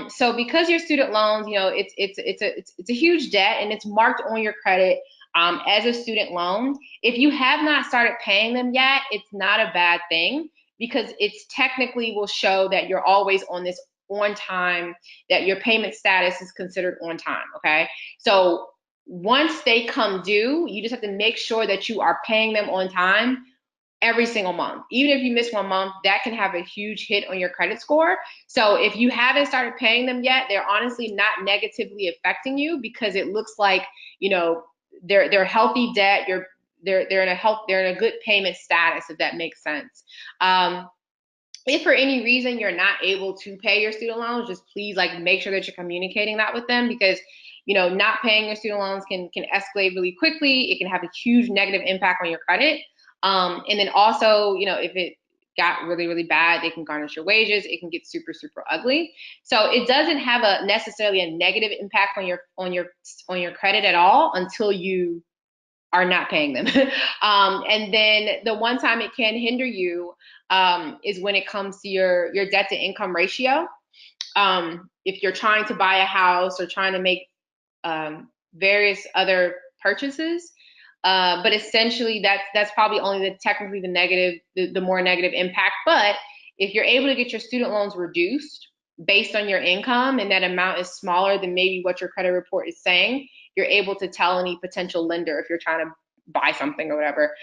So because your student loans, it's a huge debt and it's marked on your credit as a student loan. If you have not started paying them yet, it's not a bad thing because it's technically will show that you're always on this on time, that your payment status is considered on time. Okay. So once they come due, you just have to make sure that you are paying them on time every single month. Even if you miss 1 month, that can have a huge hit on your credit score. So if you haven't started paying them yet, they're honestly not negatively affecting you because it looks like, they're healthy debt. They're in a good payment status, if that makes sense. If for any reason you're not able to pay your student loans, just please like make sure that you're communicating that with them because not paying your student loans can escalate really quickly. It can have a huge negative impact on your credit. And then also, if it got really, really bad, they can garnish your wages. It can get super, super ugly. So it doesn't have a necessarily a negative impact on your credit at all until you are not paying them. And then the one time it can hinder you is when it comes to your debt to income ratio. If you're trying to buy a house or trying to make various other purchases, but essentially that's probably only technically the more negative impact. But if you're able to get your student loans reduced based on your income and that amount is smaller than maybe what your credit report is saying, you're able to tell any potential lender if you're trying to buy something or whatever,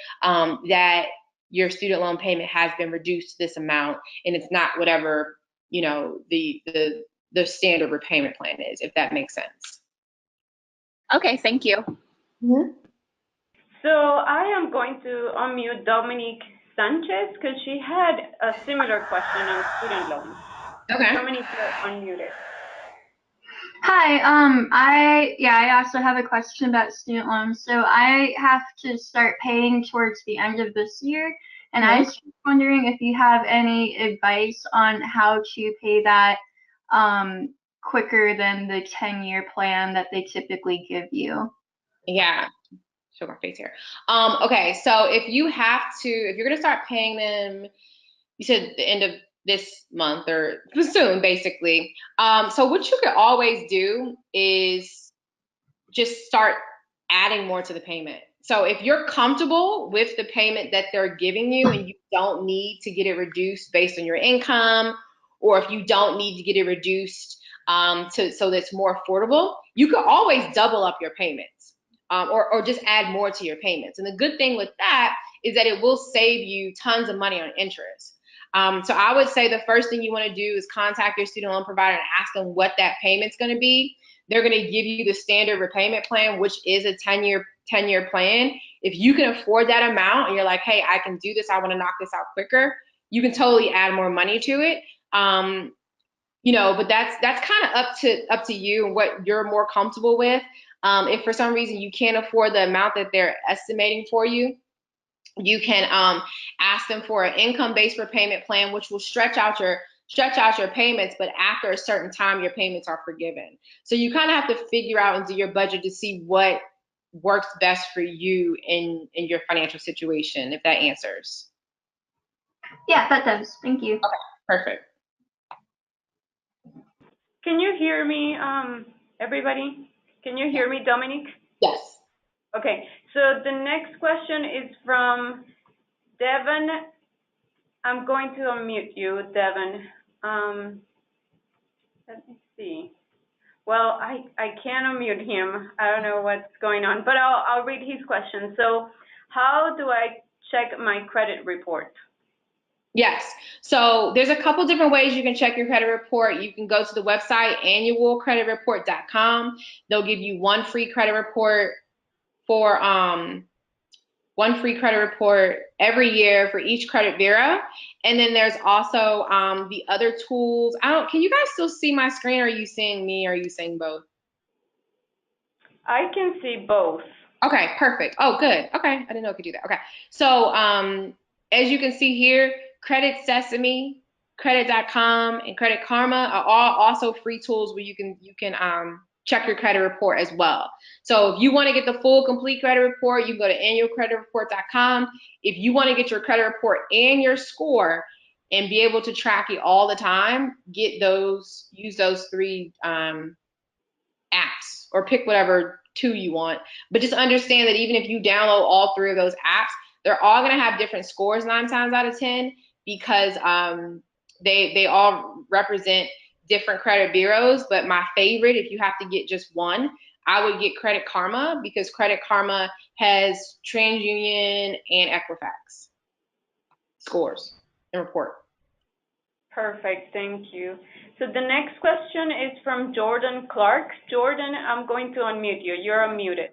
that your student loan payment has been reduced to this amount and it's not whatever, the standard repayment plan is, if that makes sense. Okay, thank you. Mm-hmm. So I am going to unmute Dominique Sanchez because she had a similar question on student loans. Okay. Dominique, you're unmuted. Hi, I also have a question about student loans. So I have to start paying towards the end of this year, and I was wondering if you have any advice on how to pay that quicker than the 10-year plan that they typically give you. Yeah. Show my face here. Okay, so if you're gonna start paying them, you said the end of this month or soon, basically. So what you could always do is just start adding more to the payment. So if you're comfortable with the payment that they're giving you and you don't need to get it reduced based on your income, or if you don't need to get it reduced so that's more affordable, you could always double up your payments, or just add more to your payments. And the good thing with that is that it will save you tons of money on interest. So I would say the first thing you want to do is contact your student loan provider and ask them what that payment's going to be. They're going to give you the standard repayment plan, which is a 10-year plan. If you can afford that amount and you're like, hey, I can do this, I want to knock this out quicker, you can totally add more money to it. But that's kind of up to you and what you're more comfortable with. If for some reason you can't afford the amount that they're estimating for you, you can ask them for an income-based repayment plan, which will stretch out your payments, but after a certain time, your payments are forgiven. So you kind of have to figure out and do your budget to see what works best for you in your financial situation, if that answers. Yeah, that does. Thank you. Okay, perfect. Can you hear me, everybody? Can you hear me, Dominique? Yes. Okay, so the next question is from Devin, I'm going to unmute you, Devin. Let me see. Well, I can't unmute him. I don't know what's going on, but I'll read his question. So, how do I check my credit report? Yes. So there's a couple different ways you can check your credit report. You can go to the website annualcreditreport.com. They'll give you one free credit report for every year for each credit bureau. And then there's also the other tools. Can you guys still see my screen? Or are you seeing me? Or are you seeing both? I can see both. Okay, perfect. Oh, good. Okay, I didn't know it could do that. Okay, so as you can see here, Credit Sesame, Credit.com, and Credit Karma are all also free tools where you can check your credit report as well. So if you want to get the full complete credit report, you can go to annualcreditreport.com. If you want to get your credit report and your score and be able to track it all the time, use those three apps or pick whatever two you want. But just understand that even if you download all three of those apps, they're all going to have different scores 9 times out of 10 because they all represent different credit bureaus. But my favorite, if you have to get just one, I would get Credit Karma because Credit Karma has TransUnion and Equifax scores and report. Perfect, thank you. So the next question is from Jordan Clark. Jordan, I'm going to unmute you. You're unmuted.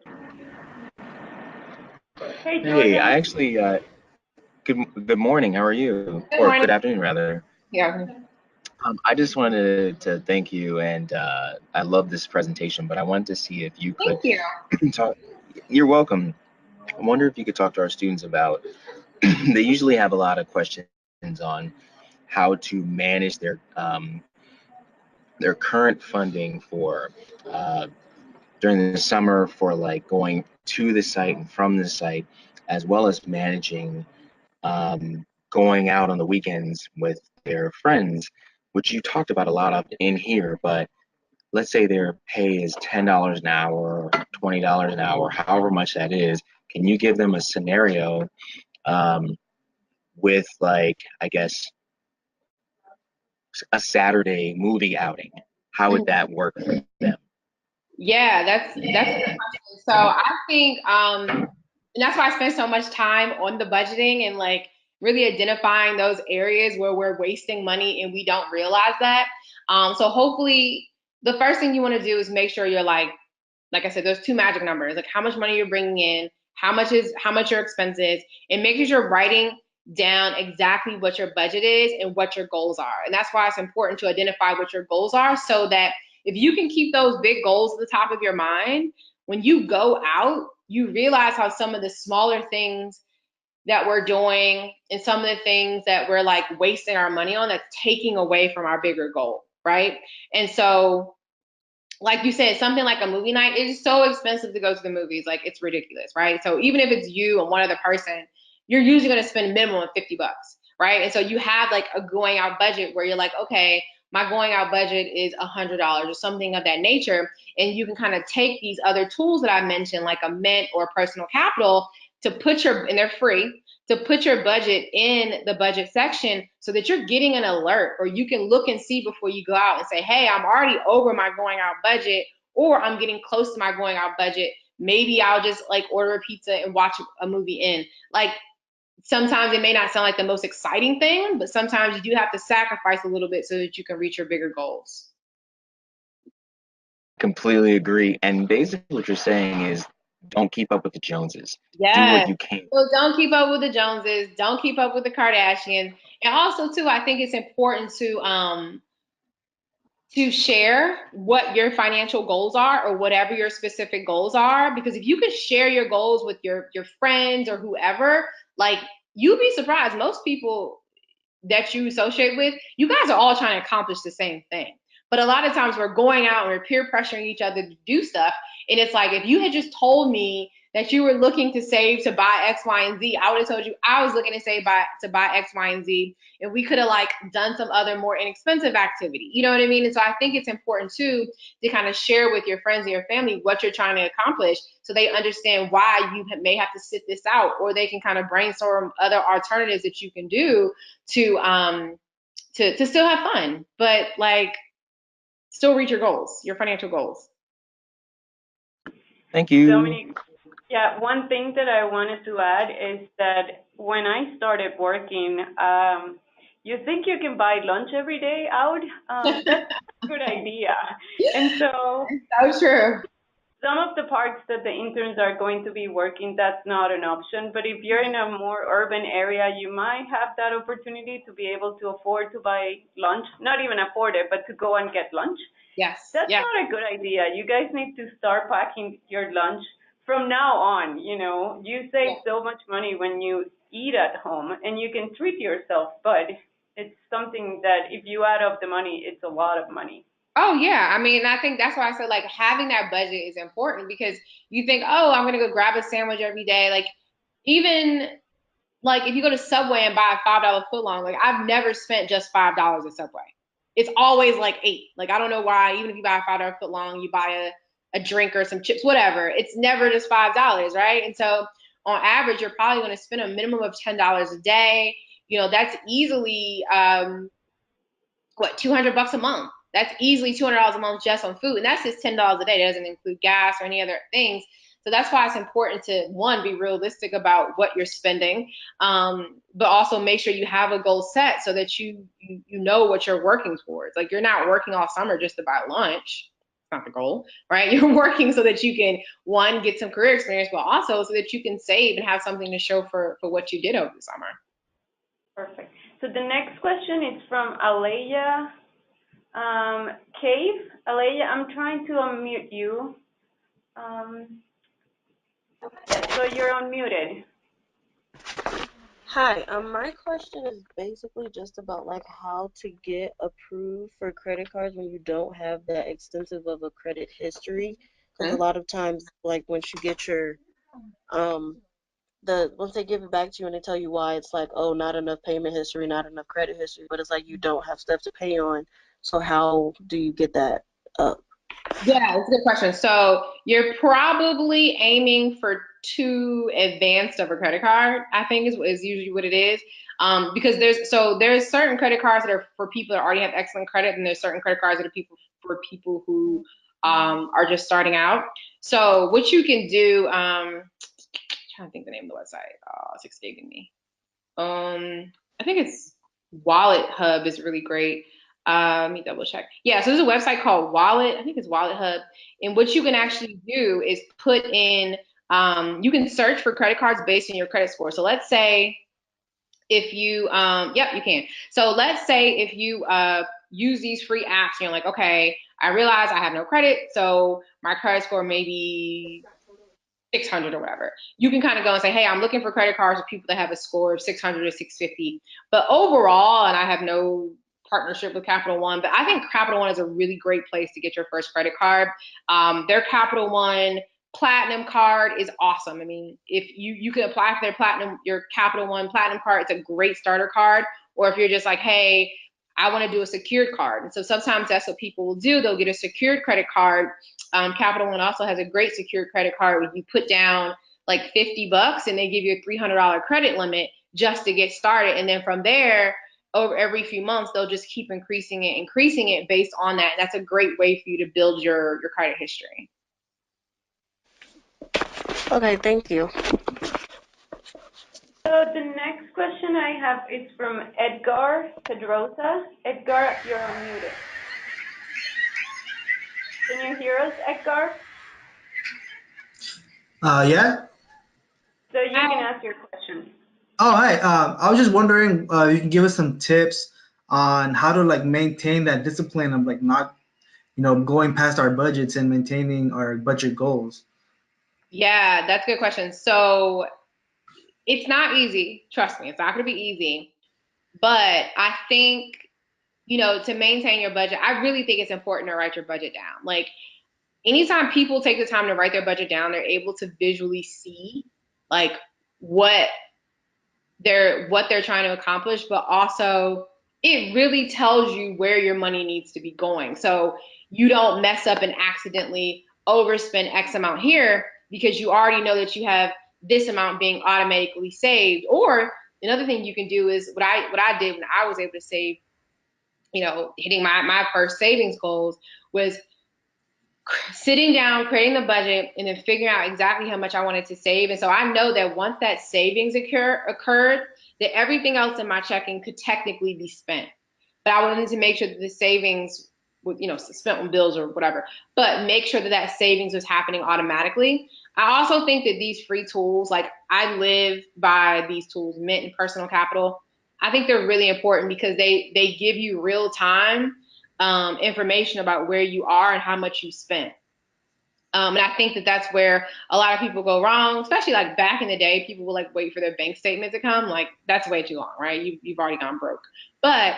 Hey, Jordan. Hey, I actually, good morning. How are you? Good Or morning. good afternoon, rather. Yeah. I just wanted to thank you, and I love this presentation, but I wanted to see if you could Thank you. talk. You're welcome. I wonder if you could talk to our students about, they usually have a lot of questions on how to manage their current funding for during the summer for like going to the site and from the site, as well as managing going out on the weekends with their friends, which you talked about a lot of in here. But let's say their pay is $10 an hour, or $20 an hour, however much that is. Can you give them a scenario with, like, I guess, a Saturday movie outing? How would that work for them? Yeah, that's a good question. So I think and that's why I spend so much time on the budgeting and like really identifying those areas where we're wasting money and we don't realize that. So hopefully the first thing you want to do is make sure you're like I said, there's two magic numbers, like how much money you're bringing in, how much your expense is, and making sure you're writing down exactly what your budget is and what your goals are. And that's why it's important to identify what your goals are so that if you can keep those big goals at the top of your mind, when you go out, you realize how some of the smaller things that we're doing and some of the things that we're like wasting our money on, that's taking away from our bigger goal, right? And so like you said, something like a movie night is so expensive to go to the movies. Like it's ridiculous, right? So even if it's you and one other person, you're usually going to spend a minimum of $50, right? And so you have like a going out budget where you're like, okay, my going out budget is $100 or something of that nature. And you can kind of take these other tools that I mentioned, like a Mint or Personal Capital, and they're free, to put your budget in the budget section so that you're getting an alert, or you can look and see before you go out and say, hey, I'm already over my going out budget, or I'm getting close to my going out budget. Maybe I'll just like order a pizza and watch a movie in. Like sometimes it may not sound like the most exciting thing, but sometimes you do have to sacrifice a little bit so that you can reach your bigger goals. Completely agree. And basically what you're saying is don't keep up with the Joneses. Yeah. Do what you can. So don't keep up with the Joneses. Don't keep up with the Kardashians. And also, too, I think it's important to share what your financial goals are or whatever your specific goals are. Because if you can share your goals with your friends or whoever, like you'd be surprised. Most people that you associate with, you guys are all trying to accomplish the same thing. But a lot of times we're going out and we're peer pressuring each other to do stuff. And it's like, if you had just told me that you were looking to save to buy X, Y, and Z, I would have told you I was looking to save to buy X, Y, and Z, and we could have like done some other more inexpensive activity. You know what I mean? And so I think it's important too to kind of share with your friends and your family what you're trying to accomplish, so they understand why you may have to sit this out, or they can kind of brainstorm other alternatives that you can do to still have fun, but like still reach your goals, your financial goals. Thank you. Dominique, yeah, one thing that I wanted to add is that when I started working, you think you can buy lunch every day out? That's a good idea. And so So true. some of the parks that the interns are going to be working, that's not an option. But if you're in a more urban area, you might have that opportunity to be able to afford to buy lunch. Not even afford it, but to go and get lunch. Yes. That's Yeah. not a good idea. You guys need to start packing your lunch from now on. You save so much money when you eat at home, and you can treat yourself, but it's something that if you add up the money, it's a lot of money. Oh yeah, I mean, I think that's why I said like having that budget is important, because you think, oh, I'm gonna go grab a sandwich every day. Like even like if you go to Subway and buy a $5 footlong, like I've never spent just $5 at Subway. It's always like 8. Like I don't know why. Even if you buy a $5 footlong, you buy a drink or some chips, whatever. It's never just $5, right? And so on average, you're probably gonna spend a minimum of $10 a day. That's easily what, $200 a month. That's easily $200 a month just on food, and that's just $10 a day. That doesn't include gas or any other things. So that's why it's important to, one, be realistic about what you're spending, but also make sure you have a goal set so that you know what you're working towards. Like you're not working all summer just to buy lunch. It's not the goal, right? You're working so that you can, one, get some career experience, but also so that you can save and have something to show for what you did over the summer. Perfect. So the next question is from Alea Cave. Alea, I'm trying to unmute you. So you're unmuted. Hi, my question is basically just about like how to get approved for credit cards when you don't have that extensive of a credit history. Because a lot of times, like once you get your once they give it back to you and they tell you why, it's like, oh, not enough payment history, not enough credit history, but it's like you don't have stuff to pay on. So how do you get that up? Yeah, it's a good question. So you're probably aiming for too advanced of a credit card, I think is usually what it is. Because there's certain credit cards that are for people that already have excellent credit, and there's certain credit cards that are for people who are just starting out. So what you can do, trying to think the name of the website. Oh, it's escaping me. I think it's Wallet Hub is really great. Let me double check. Yeah, so there's a website called Wallet. I think it's Wallet Hub. And what you can actually do is put in, you can search for credit cards based on your credit score. So let's say if you, yep, you can. So let's say if you use these free apps, you're like, okay, I realize I have no credit, so my credit score may be 600 or whatever. You can kind of go and say, hey, I'm looking for credit cards with people that have a score of 600 or 650. But overall, and I have no partnership with Capital One, but I think Capital One is a really great place to get your first credit card. Their Capital One Platinum card is awesome. I mean, if you can apply for your Capital One Platinum card, it's a great starter card. Or if you're just like, hey, I want to do a secured card. And so sometimes that's what people will do. They'll get a secured credit card. Capital One also has a great secured credit card where you put down like $50 and they give you a $300 credit limit just to get started. And then from there, over every few months, they'll just keep increasing it based on that. That's a great way for you to build your credit history. Okay, thank you. So the next question I have is from Edgar Pedrosa. Edgar, you're unmuted. Can you hear us, Edgar? Yeah. So you can ask your question. Oh, hi. I was just wondering, you can give us some tips on how to like maintain that discipline of like not, going past our budgets and maintaining our budget goals. Yeah, that's a good question. So it's not easy. Trust me, it's not going to be easy. But I think, to maintain your budget, I really think it's important to write your budget down. Like, anytime people take the time to write their budget down, they're able to visually see like what they're trying to accomplish, but also it really tells you where your money needs to be going. So you don't mess up and accidentally overspend X amount here because you already know that you have this amount being automatically saved. Or another thing you can do is what I did when I was able to save, hitting my first savings goals was sitting down, creating the budget, and then figuring out exactly how much I wanted to save. And so I know that once that savings occurred, that everything else in my checking could technically be spent. But I wanted to make sure that the savings would, spent on bills or whatever, but make sure that that savings was happening automatically. I also think that these free tools, like I live by these tools, Mint and Personal Capital. I think they're really important because they give you real time information about where you are and how much you spent. And I think that that's where a lot of people go wrong, especially like back in the day, people would like wait for their bank statement to come. Like that's way too long, right? You've already gone broke. But,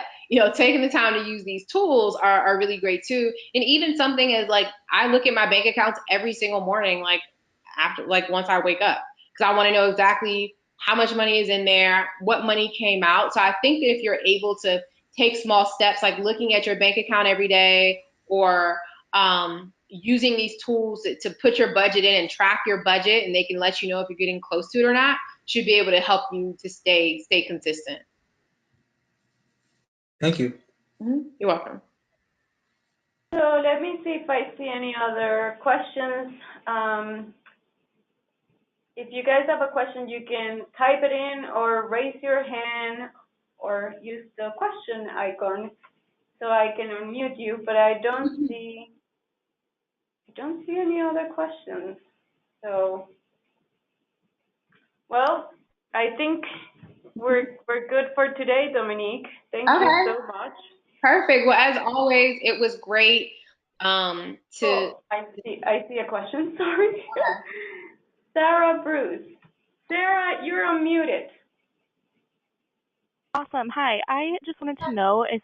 taking the time to use these tools are really great too. And even something as like, I look at my bank accounts every single morning, like once I wake up, because I want to know exactly how much money is in there, what money came out. So I think that if you're able to take small steps, like looking at your bank account every day or, using these tools to put your budget in and track your budget, and they can let you know if you're getting close to it or not, should be able to help you to stay consistent. Thank you. You're welcome. So let me see if I see any other questions. If you guys have a question, you can type it in or raise your hand or use the question icon so I can unmute you, but I don't see any other questions. So, well, I think we're good for today, Dominique. Thank you so much. Perfect. Well, as always, it was great. I see a question. Sorry. Sarah Bruce. Sarah, you're unmuted. Awesome. Hi. I just wanted to know if,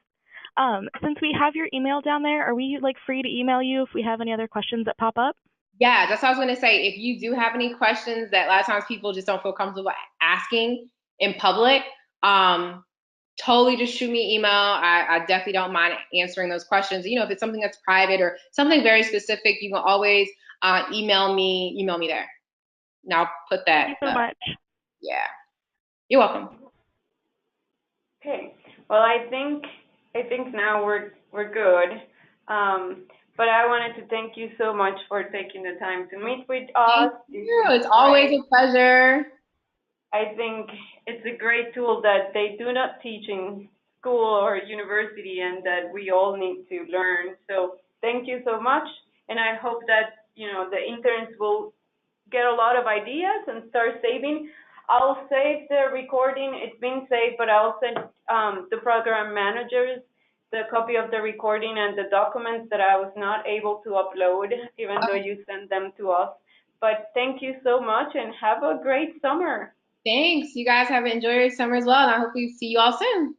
since we have your email down there, are we like free to email you if we have any other questions that pop up? Yeah, that's what I was going to say. If you do have any questions that a lot of times people just don't feel comfortable asking in public, totally just shoot me an email. I definitely don't mind answering those questions. If it's something that's private or something very specific, you can always email me there. And I'll put that. Thank you so much. Yeah. You're welcome. Okay. Well, I think now we're good. But I wanted to thank you so much for taking the time to meet with us. Thank you. It's always a pleasure. I think it's a great tool that they do not teach in school or university and that we all need to learn. So thank you so much. And I hope that, the interns will get a lot of ideas and start saving. I'll save the recording. It's been saved, but I'll send the program managers the copy of the recording and the documents that I was not able to upload, even though you sent them to us. But thank you so much and have a great summer. Thanks. You guys have enjoyed your summer as well, and I hope we see you all soon.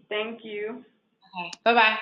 Thank you. Okay. Bye-bye.